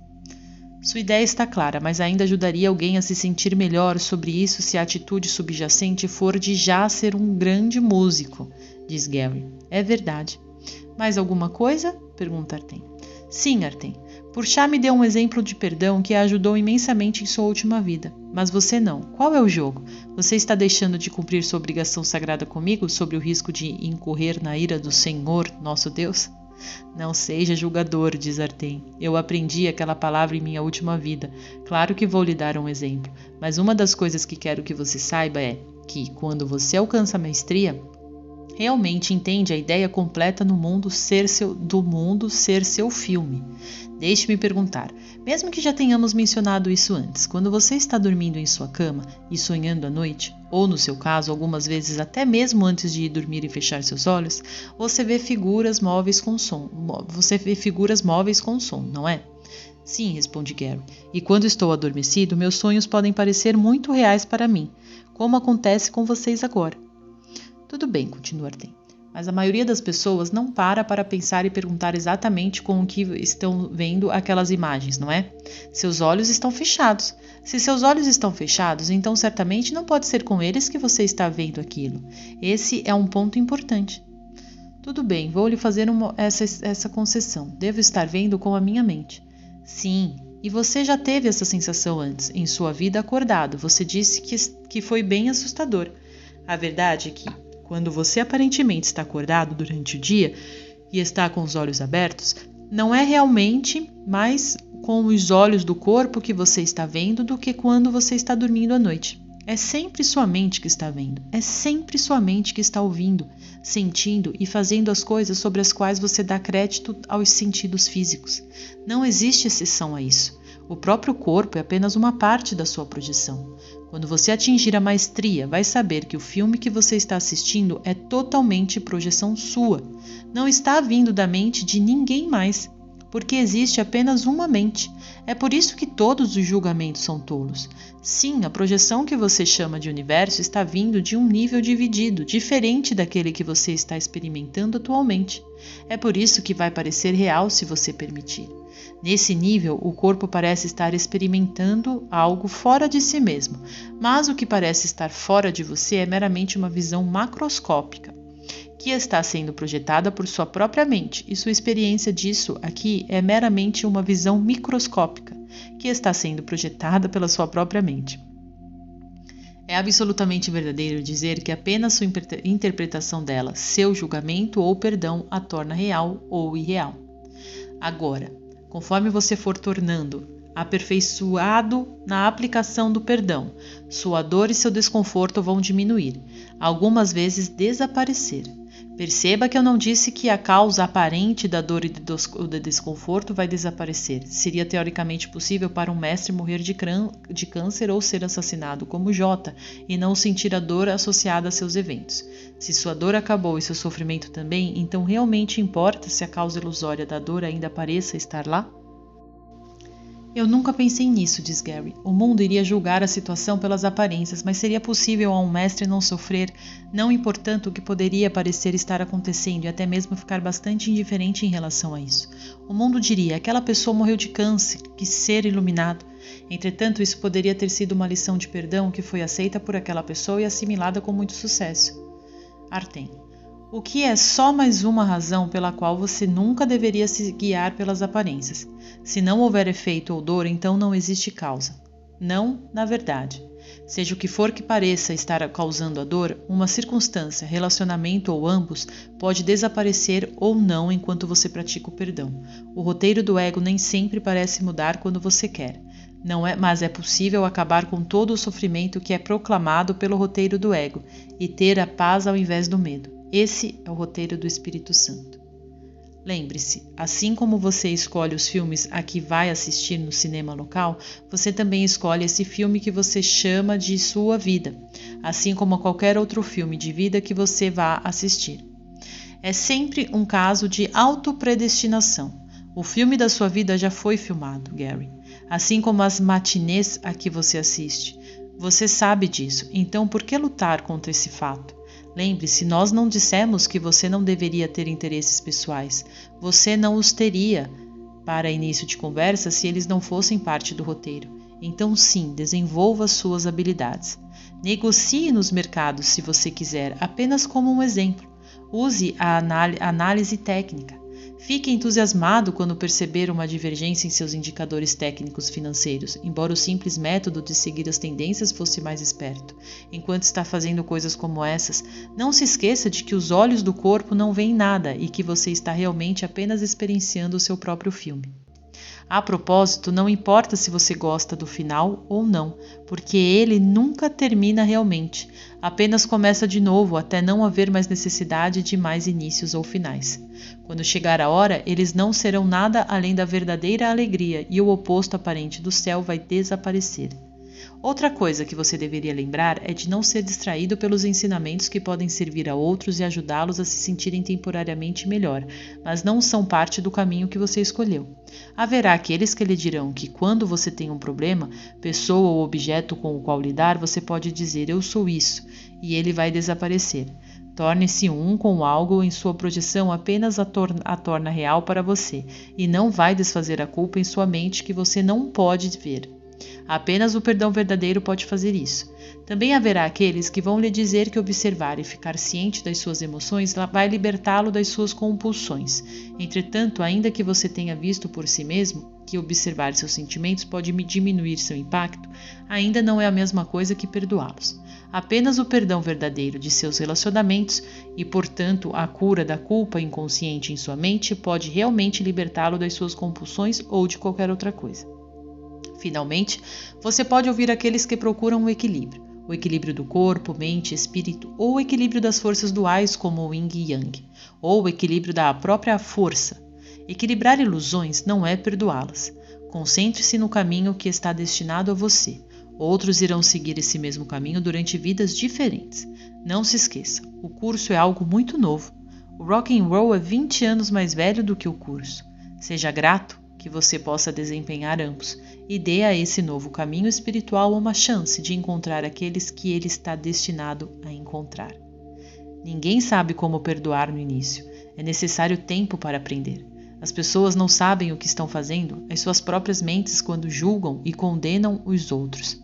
Sua ideia está clara, mas ainda ajudaria alguém a se sentir melhor sobre isso se a atitude subjacente for de já ser um grande músico, diz Gary. É verdade. Mais alguma coisa? Pergunta Artem. Sim, Artem. Purchá me deu um exemplo de perdão que a ajudou imensamente em sua última vida. Mas você não. Qual é o jogo? Você está deixando de cumprir sua obrigação sagrada comigo sobre o risco de incorrer na ira do Senhor, nosso Deus? Não seja julgador, diz Artem. Eu aprendi aquela palavra em minha última vida. Claro que vou lhe dar um exemplo, mas uma das coisas que quero que você saiba é que, quando você alcança a maestria, realmente entende a ideia completa do mundo ser seu filme. Deixe-me perguntar, mesmo que já tenhamos mencionado isso antes, quando você está dormindo em sua cama e sonhando à noite, ou no seu caso, algumas vezes até mesmo antes de ir dormir e fechar seus olhos, você vê figuras móveis com som. Não é? Sim, responde Gary. E quando estou adormecido, meus sonhos podem parecer muito reais para mim, como acontece com vocês agora. Tudo bem, continua Artem, mas a maioria das pessoas não para pensar e perguntar exatamente com o que estão vendo aquelas imagens, não é? Seus olhos estão fechados. Se seus olhos estão fechados, então certamente não pode ser com eles que você está vendo aquilo. Esse é um ponto importante. Tudo bem, vou lhe fazer essa concessão. Devo estar vendo com a minha mente. Sim, e você já teve essa sensação antes, em sua vida acordado. Você disse que foi bem assustador. A verdade é que, quando você aparentemente está acordado durante o dia e está com os olhos abertos, não é realmente mais com os olhos do corpo que você está vendo do que quando você está dormindo à noite. É sempre sua mente que está vendo, é sempre sua mente que está ouvindo, sentindo e fazendo as coisas sobre as quais você dá crédito aos sentidos físicos. Não existe exceção a isso. O próprio corpo é apenas uma parte da sua projeção. Quando você atingir a maestria, vai saber que o filme que você está assistindo é totalmente projeção sua. Não está vindo da mente de ninguém mais, porque existe apenas uma mente. É por isso que todos os julgamentos são tolos. Sim, a projeção que você chama de universo está vindo de um nível dividido, diferente daquele que você está experimentando atualmente. É por isso que vai parecer real se você permitir. Nesse nível, o corpo parece estar experimentando algo fora de si mesmo, mas o que parece estar fora de você é meramente uma visão macroscópica, que está sendo projetada por sua própria mente, e sua experiência disso aqui é meramente uma visão microscópica, que está sendo projetada pela sua própria mente. É absolutamente verdadeiro dizer que apenas sua interpretação dela, seu julgamento ou perdão, a torna real ou irreal. Agora, conforme você for tornando aperfeiçoado na aplicação do perdão, sua dor e seu desconforto vão diminuir, algumas vezes desaparecer. Perceba que eu não disse que a causa aparente da dor e do desconforto vai desaparecer. Seria teoricamente possível para um mestre morrer de câncer ou ser assassinado como Jota e não sentir a dor associada a seus eventos. Se sua dor acabou e seu sofrimento também, então realmente importa se a causa ilusória da dor ainda pareça estar lá? Eu nunca pensei nisso, diz Gary. O mundo iria julgar a situação pelas aparências, mas seria possível a um mestre não sofrer, não importando o que poderia parecer estar acontecendo e até mesmo ficar bastante indiferente em relação a isso. O mundo diria, aquela pessoa morreu de câncer, que ser iluminado. Entretanto, isso poderia ter sido uma lição de perdão que foi aceita por aquela pessoa e assimilada com muito sucesso. Artem. O que é só mais uma razão pela qual você nunca deveria se guiar pelas aparências. Se não houver efeito ou dor, então não existe causa. Não, na verdade. Seja o que for que pareça estar causando a dor, uma circunstância, relacionamento ou ambos pode desaparecer ou não enquanto você pratica o perdão. O roteiro do ego nem sempre parece mudar quando você quer. Mas é possível acabar com todo o sofrimento que é proclamado pelo roteiro do ego e ter a paz ao invés do medo. Esse é o roteiro do Espírito Santo. Lembre-se, assim como você escolhe os filmes a que vai assistir no cinema local, você também escolhe esse filme que você chama de sua vida, assim como qualquer outro filme de vida que você vá assistir. É sempre um caso de autopredestinação. O filme da sua vida já foi filmado, Gary, assim como as matinês a que você assiste. Você sabe disso, então por que lutar contra esse fato? Lembre-se, nós não dissemos que você não deveria ter interesses pessoais. Você não os teria para início de conversa se eles não fossem parte do roteiro. Então sim, desenvolva suas habilidades. Negocie nos mercados se você quiser, apenas como um exemplo. Use a análise técnica. Fique entusiasmado quando perceber uma divergência em seus indicadores técnicos financeiros, embora o simples método de seguir as tendências fosse mais esperto. Enquanto está fazendo coisas como essas, não se esqueça de que os olhos do corpo não veem nada e que você está realmente apenas experienciando o seu próprio filme. A propósito, não importa se você gosta do final ou não, porque ele nunca termina realmente, apenas começa de novo até não haver mais necessidade de mais inícios ou finais. Quando chegar a hora, eles não serão nada além da verdadeira alegria e o oposto aparente do céu vai desaparecer. Outra coisa que você deveria lembrar é de não ser distraído pelos ensinamentos que podem servir a outros e ajudá-los a se sentirem temporariamente melhor, mas não são parte do caminho que você escolheu. Haverá aqueles que lhe dirão que quando você tem um problema, pessoa ou objeto com o qual lidar, você pode dizer eu sou isso, e ele vai desaparecer. Torne-se um com algo em sua projeção apenas a torna real para você, e não vai desfazer a culpa em sua mente que você não pode ver. Apenas o perdão verdadeiro pode fazer isso. Também haverá aqueles que vão lhe dizer que observar e ficar ciente das suas emoções vai libertá-lo das suas compulsões. Entretanto, ainda que você tenha visto por si mesmo que observar seus sentimentos pode diminuir seu impacto, ainda não é a mesma coisa que perdoá-los. Apenas o perdão verdadeiro de seus relacionamentos e, portanto, a cura da culpa inconsciente em sua mente pode realmente libertá-lo das suas compulsões ou de qualquer outra coisa. Finalmente, você pode ouvir aqueles que procuram o equilíbrio do corpo, mente, espírito, ou o equilíbrio das forças duais como o yin e yang, ou o equilíbrio da própria força. Equilibrar ilusões não é perdoá-las. Concentre-se no caminho que está destinado a você. Outros irão seguir esse mesmo caminho durante vidas diferentes. Não se esqueça, o curso é algo muito novo. O rock and roll é 20 anos mais velho do que o curso. Seja grato que você possa desempenhar ambos e dê a esse novo caminho espiritual uma chance de encontrar aqueles que ele está destinado a encontrar. Ninguém sabe como perdoar no início. É necessário tempo para aprender. As pessoas não sabem o que estão fazendo, as suas próprias mentes, quando julgam e condenam os outros.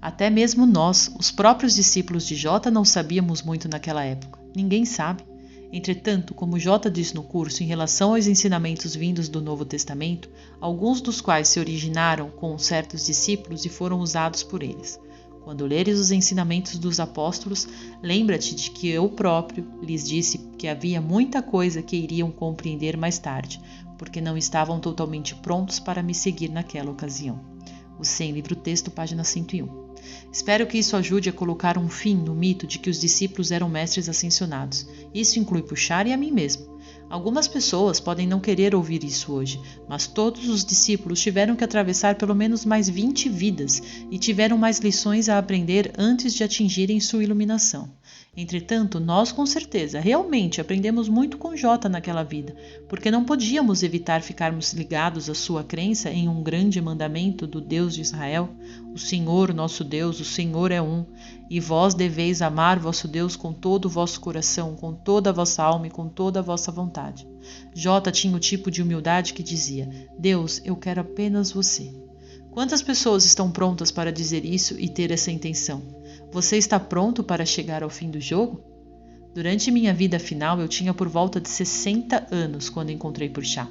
Até mesmo nós, os próprios discípulos de J, não sabíamos muito naquela época. Ninguém sabe. Entretanto, como J diz no curso, em relação aos ensinamentos vindos do Novo Testamento, alguns dos quais se originaram com certos discípulos e foram usados por eles. Quando leres os ensinamentos dos apóstolos, lembra-te de que eu próprio lhes disse que havia muita coisa que iriam compreender mais tarde, porque não estavam totalmente prontos para me seguir naquela ocasião. O Sem Livro Texto, página 101. Espero que isso ajude a colocar um fim no mito de que os discípulos eram mestres ascensionados. Isso inclui Puxar e a mim mesmo. Algumas pessoas podem não querer ouvir isso hoje, mas todos os discípulos tiveram que atravessar pelo menos mais 20 vidas e tiveram mais lições a aprender antes de atingirem sua iluminação. Entretanto, nós com certeza, realmente aprendemos muito com J naquela vida, porque não podíamos evitar ficarmos ligados à sua crença em um grande mandamento do Deus de Israel. O Senhor, nosso Deus, o Senhor é um, e vós deveis amar vosso Deus com todo o vosso coração, com toda a vossa alma e com toda a vossa vontade. J tinha o tipo de humildade que dizia: Deus, eu quero apenas você. Quantas pessoas estão prontas para dizer isso e ter essa intenção? Você está pronto para chegar ao fim do jogo? Durante minha vida final, eu tinha por volta de 60 anos quando encontrei Puxar.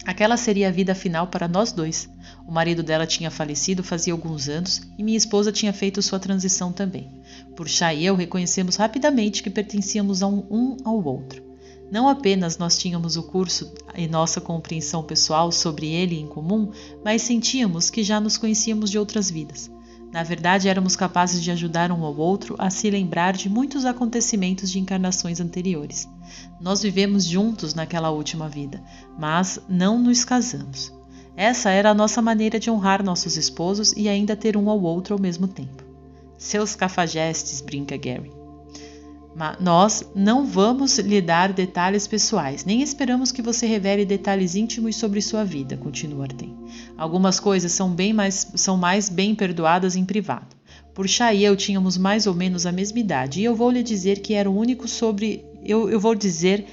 Aquela seria a vida final para nós dois. O marido dela tinha falecido fazia alguns anos e minha esposa tinha feito sua transição também. Puxar e eu reconhecemos rapidamente que pertencíamos um ao outro. Não apenas nós tínhamos o curso e nossa compreensão pessoal sobre ele em comum, mas sentíamos que já nos conhecíamos de outras vidas. Na verdade, éramos capazes de ajudar um ao outro a se lembrar de muitos acontecimentos de encarnações anteriores. Nós vivemos juntos naquela última vida, mas não nos casamos. Essa era a nossa maneira de honrar nossos esposos e ainda ter um ao outro ao mesmo tempo. Seus cafajestes, brinca Gary. Mas nós não vamos lhe dar detalhes pessoais, nem esperamos que você revele detalhes íntimos sobre sua vida, continua Artem. Algumas coisas são mais bem perdoadas em privado. Puxar e eu tínhamos mais ou menos a mesma idade, e eu vou lhe dizer que era o único sobre... Eu vou dizer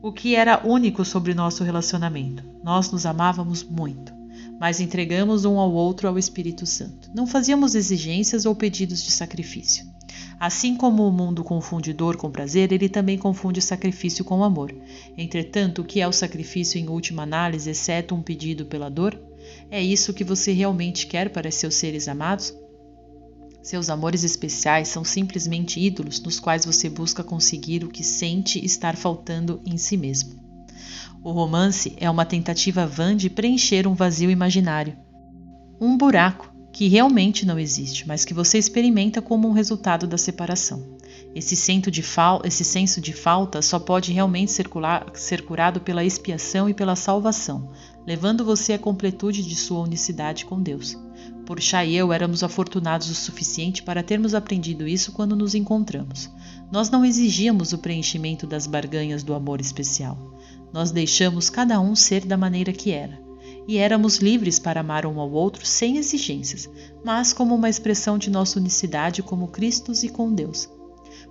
o que era único sobre nosso relacionamento. Nós nos amávamos muito, mas entregamos um ao outro ao Espírito Santo. Não fazíamos exigências ou pedidos de sacrifício. Assim como o mundo confunde dor com prazer, ele também confunde sacrifício com amor. Entretanto, o que é o sacrifício em última análise, exceto um pedido pela dor? É isso que você realmente quer para seus seres amados? Seus amores especiais são simplesmente ídolos nos quais você busca conseguir o que sente estar faltando em si mesmo. O romance é uma tentativa vã de preencher um vazio imaginário. Um buraco que realmente não existe, mas que você experimenta como um resultado da separação. Esse senso de falta só pode realmente ser curado pela expiação e pela salvação, levando você à completude de sua unicidade com Deus. Puxar e eu éramos afortunados o suficiente para termos aprendido isso quando nos encontramos. Nós não exigíamos o preenchimento das barganhas do amor especial. Nós deixamos cada um ser da maneira que era. E éramos livres para amar um ao outro sem exigências, mas como uma expressão de nossa unicidade como Cristos e com Deus.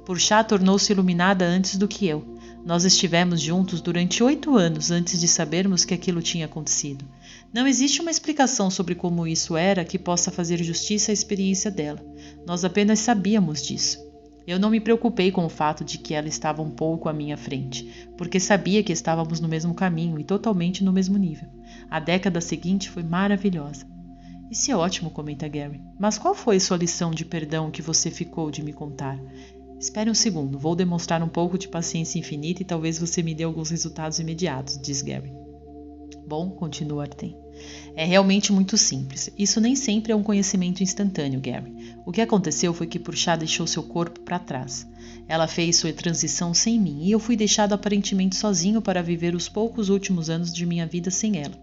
Puxar tornou-se iluminada antes do que eu. Nós estivemos juntos durante 8 anos antes de sabermos que aquilo tinha acontecido. Não existe uma explicação sobre como isso era que possa fazer justiça à experiência dela. Nós apenas sabíamos disso. Eu não me preocupei com o fato de que ela estava um pouco à minha frente, porque sabia que estávamos no mesmo caminho e totalmente no mesmo nível. A década seguinte foi maravilhosa. Isso é ótimo, comenta Gary. Mas qual foi sua lição de perdão que você ficou de me contar? Espere um segundo, vou demonstrar um pouco de paciência infinita e talvez você me dê alguns resultados imediatos, diz Gary. Bom, continua Artem. É realmente muito simples. Isso nem sempre é um conhecimento instantâneo, Gary. O que aconteceu foi que Puxar deixou seu corpo para trás. Ela fez sua transição sem mim e eu fui deixado aparentemente sozinho para viver os poucos últimos anos de minha vida sem ela.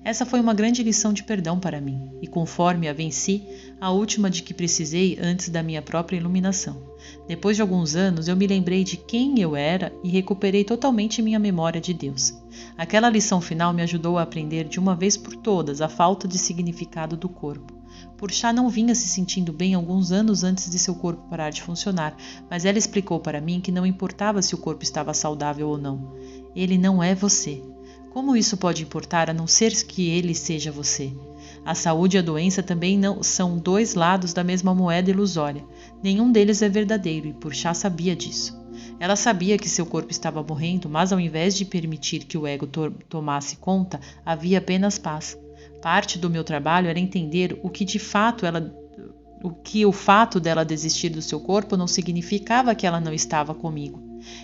Essa foi uma grande lição de perdão para mim, e conforme a venci, a última de que precisei antes da minha própria iluminação. Depois de alguns anos, eu me lembrei de quem eu era e recuperei totalmente minha memória de Deus. Aquela lição final me ajudou a aprender de uma vez por todas a falta de significado do corpo. Purchá não vinha se sentindo bem alguns anos antes de seu corpo parar de funcionar, mas ela explicou para mim que não importava se o corpo estava saudável ou não. Ele não é você. Como isso pode importar a não ser que ele seja você? A saúde e a doença também não são dois lados da mesma moeda ilusória. Nenhum deles é verdadeiro e Purchá sabia disso. Ela sabia que seu corpo estava morrendo, mas ao invés de permitir que o ego tomasse conta, havia apenas paz. Parte do meu trabalho era entender o que o fato dela desistir do seu corpo não significava que ela não estava comigo.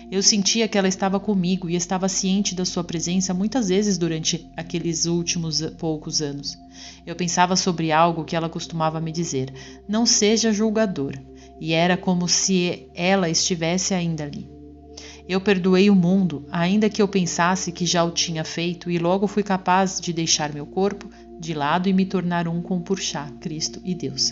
Eu sentia que ela estava comigo e estava ciente da sua presença muitas vezes durante aqueles últimos poucos anos. Eu pensava sobre algo que ela costumava me dizer: não seja julgador, e era como se ela estivesse ainda ali. Eu perdoei o mundo, ainda que eu pensasse que já o tinha feito, e logo fui capaz de deixar meu corpo de lado e me tornar um com Purchá, Cristo e Deus.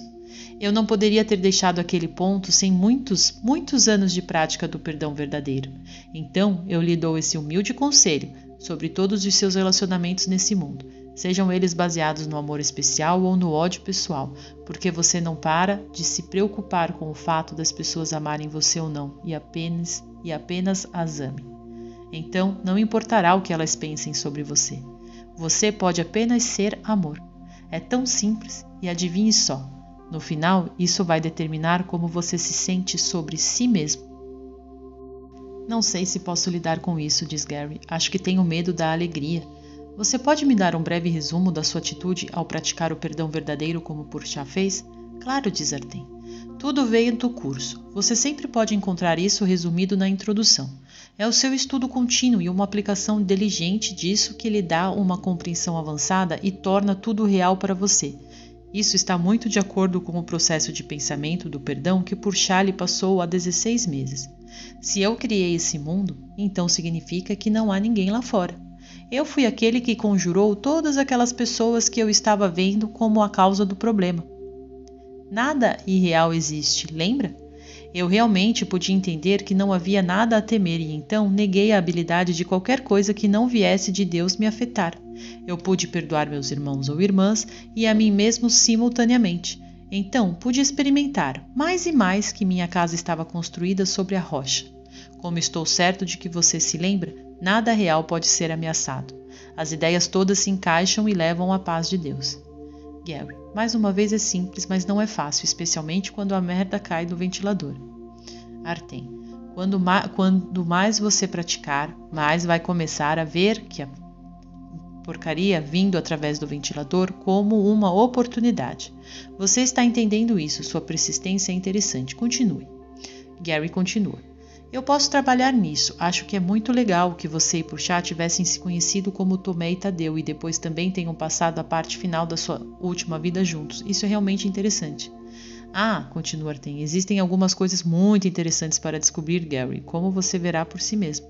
Eu não poderia ter deixado aquele ponto sem muitos anos de prática do perdão verdadeiro. Então, eu lhe dou esse humilde conselho sobre todos os seus relacionamentos nesse mundo, sejam eles baseados no amor especial ou no ódio pessoal, porque você não para de se preocupar com o fato das pessoas amarem você ou não, e apenas as ame. Então, não importará o que elas pensem sobre você. Você pode apenas ser amor. É tão simples, e adivinhe só. No final, isso vai determinar como você se sente sobre si mesmo. Não sei se posso lidar com isso, diz Gary. Acho que tenho medo da alegria. Você pode me dar um breve resumo da sua atitude ao praticar o perdão verdadeiro como Purchá fez? Claro, diz Artem. Tudo veio do curso. Você sempre pode encontrar isso resumido na introdução. É o seu estudo contínuo e uma aplicação diligente disso que lhe dá uma compreensão avançada e torna tudo real para você. Isso está muito de acordo com o processo de pensamento do perdão que Purchá lhe passou há 16 meses. Se eu criei esse mundo, então significa que não há ninguém lá fora. Eu fui aquele que conjurou todas aquelas pessoas que eu estava vendo como a causa do problema. Nada irreal existe, lembra? Eu realmente podia entender que não havia nada a temer e então neguei a habilidade de qualquer coisa que não viesse de Deus me afetar. Eu pude perdoar meus irmãos ou irmãs e a mim mesmo simultaneamente. Então pude experimentar mais e mais que minha casa estava construída sobre a rocha. Como estou certo de que você se lembra, nada real pode ser ameaçado. As ideias todas se encaixam e levam à paz de Deus. Gary, mais uma vez é simples, mas não é fácil, especialmente quando a merda cai do ventilador. Artem, quando mais você praticar, mais vai começar a ver que a porcaria vindo através do ventilador como uma oportunidade. Você está entendendo isso, sua persistência é interessante. Continue. Gary continua. Eu posso trabalhar nisso. Acho que é muito legal que você e Purchá tivessem se conhecido como Tomé e Tadeu e depois também tenham passado a parte final da sua última vida juntos. Isso é realmente interessante. Ah, continua Artem, existem algumas coisas muito interessantes para descobrir, Gary, como você verá por si mesmo.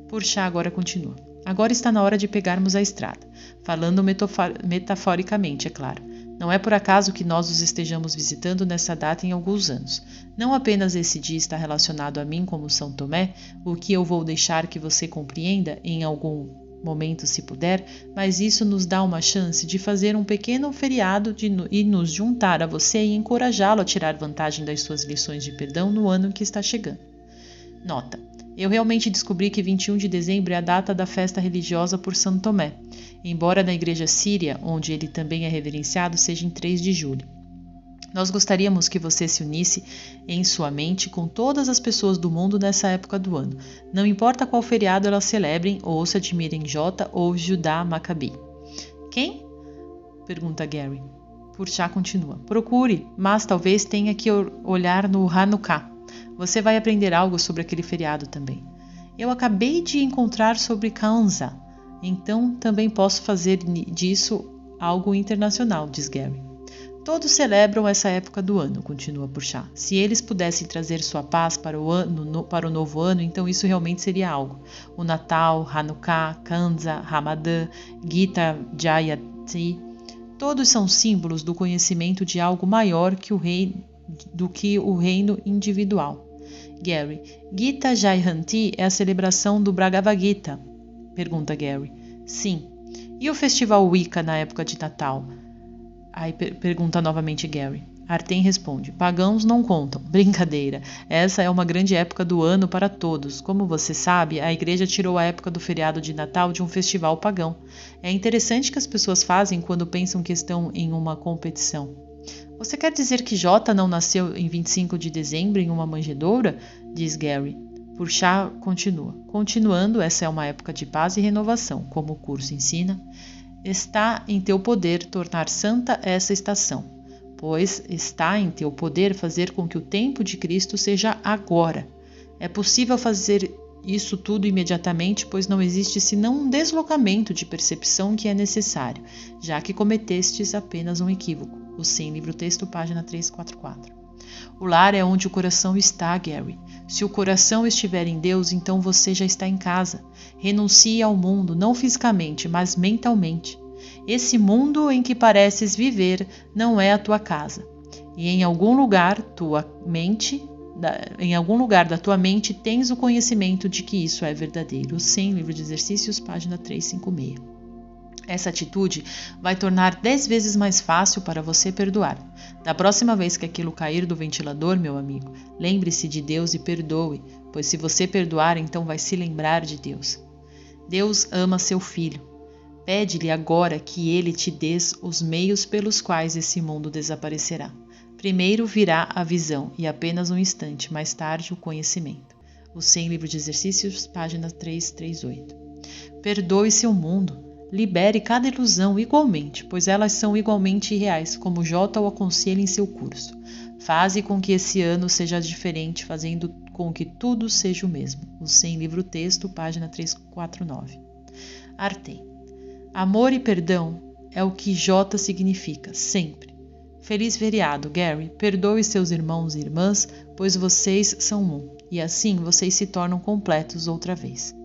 Purchá agora continua. Agora está na hora de pegarmos a estrada. Falando metaforicamente, é claro. Não é por acaso que nós os estejamos visitando nessa data em alguns anos. Não apenas esse dia está relacionado a mim como São Tomé, o que eu vou deixar que você compreenda em algum momento se puder, mas isso nos dá uma chance de fazer um pequeno feriado e nos juntar a você e encorajá-lo a tirar vantagem das suas lições de perdão no ano que está chegando. Nota. Eu realmente descobri que 21 de dezembro é a data da festa religiosa por São Tomé, embora na igreja síria, onde ele também é reverenciado, seja em 3 de julho. Nós gostaríamos que você se unisse em sua mente com todas as pessoas do mundo nessa época do ano, não importa qual feriado elas celebrem ou se admirem Jota ou Judá Maccabi. Quem? Pergunta Gary. Purchá continua. Procure, mas talvez tenha que olhar no Hanukkah. Você vai aprender algo sobre aquele feriado também. Eu acabei de encontrar sobre Kwanzaa, então também posso fazer disso algo internacional, diz Gary. Todos celebram essa época do ano, continua Purchá. Se eles pudessem trazer sua paz para o novo ano, então isso realmente seria algo. O Natal, Hanukkah, Kwanzaa, Ramadã, Gita Jayati, todos são símbolos do conhecimento de algo maior do que o reino individual. Gary, Gita Jayanti é a celebração do Bhagavad Gita? Pergunta Gary. Sim. E o festival Wicca na época de Natal? Aí pergunta novamente Gary. Artem responde, pagãos não contam. Brincadeira, essa é uma grande época do ano para todos. Como você sabe, a igreja tirou a época do feriado de Natal de um festival pagão. É interessante que as pessoas fazem quando pensam que estão em uma competição. Você quer dizer que Jota não nasceu em 25 de dezembro em uma manjedoura? Diz Gary. Purchá continua. Continuando, essa é uma época de paz e renovação, como o curso ensina. Está em teu poder tornar santa essa estação, pois está em teu poder fazer com que o tempo de Cristo seja agora. É possível fazer isso tudo imediatamente, pois não existe senão um deslocamento de percepção que é necessário, já que cometestes apenas um equívoco. O Sem Livro Texto, página 344. O lar é onde o coração está, Gary. Se o coração estiver em Deus, então você já está em casa. Renuncie ao mundo, não fisicamente, mas mentalmente. Esse mundo em que pareces viver não é a tua casa. E em algum lugar da tua mente tens o conhecimento de que isso é verdadeiro. Sem Livro de Exercícios, página 356. Essa atitude vai tornar 10 vezes mais fácil para você perdoar. Da próxima vez que aquilo cair do ventilador, meu amigo, lembre-se de Deus e perdoe, pois se você perdoar, então vai se lembrar de Deus. Deus ama seu filho. Pede-lhe agora que ele te dê os meios pelos quais esse mundo desaparecerá. Primeiro virá a visão e apenas um instante mais tarde o conhecimento. O Sem Livro de Exercícios, página 338. Perdoe seu mundo. Libere cada ilusão igualmente, pois elas são igualmente irreais, como Jota o aconselha em seu curso. Faze com que esse ano seja diferente, fazendo com que tudo seja o mesmo. O Sem Livro Texto, página 349. Artem. Amor e perdão é o que Jota significa, sempre. Feliz feriado, Gary. Perdoe seus irmãos e irmãs, pois vocês são um, e assim vocês se tornam completos outra vez.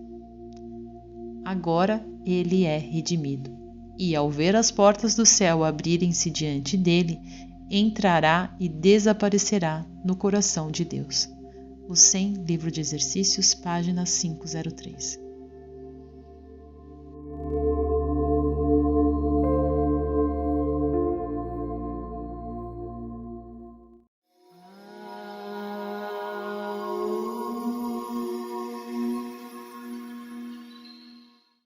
Agora ele é redimido, e ao ver as portas do céu abrirem-se diante dele, entrará e desaparecerá no coração de Deus. O Sem Livro de Exercícios, página 503.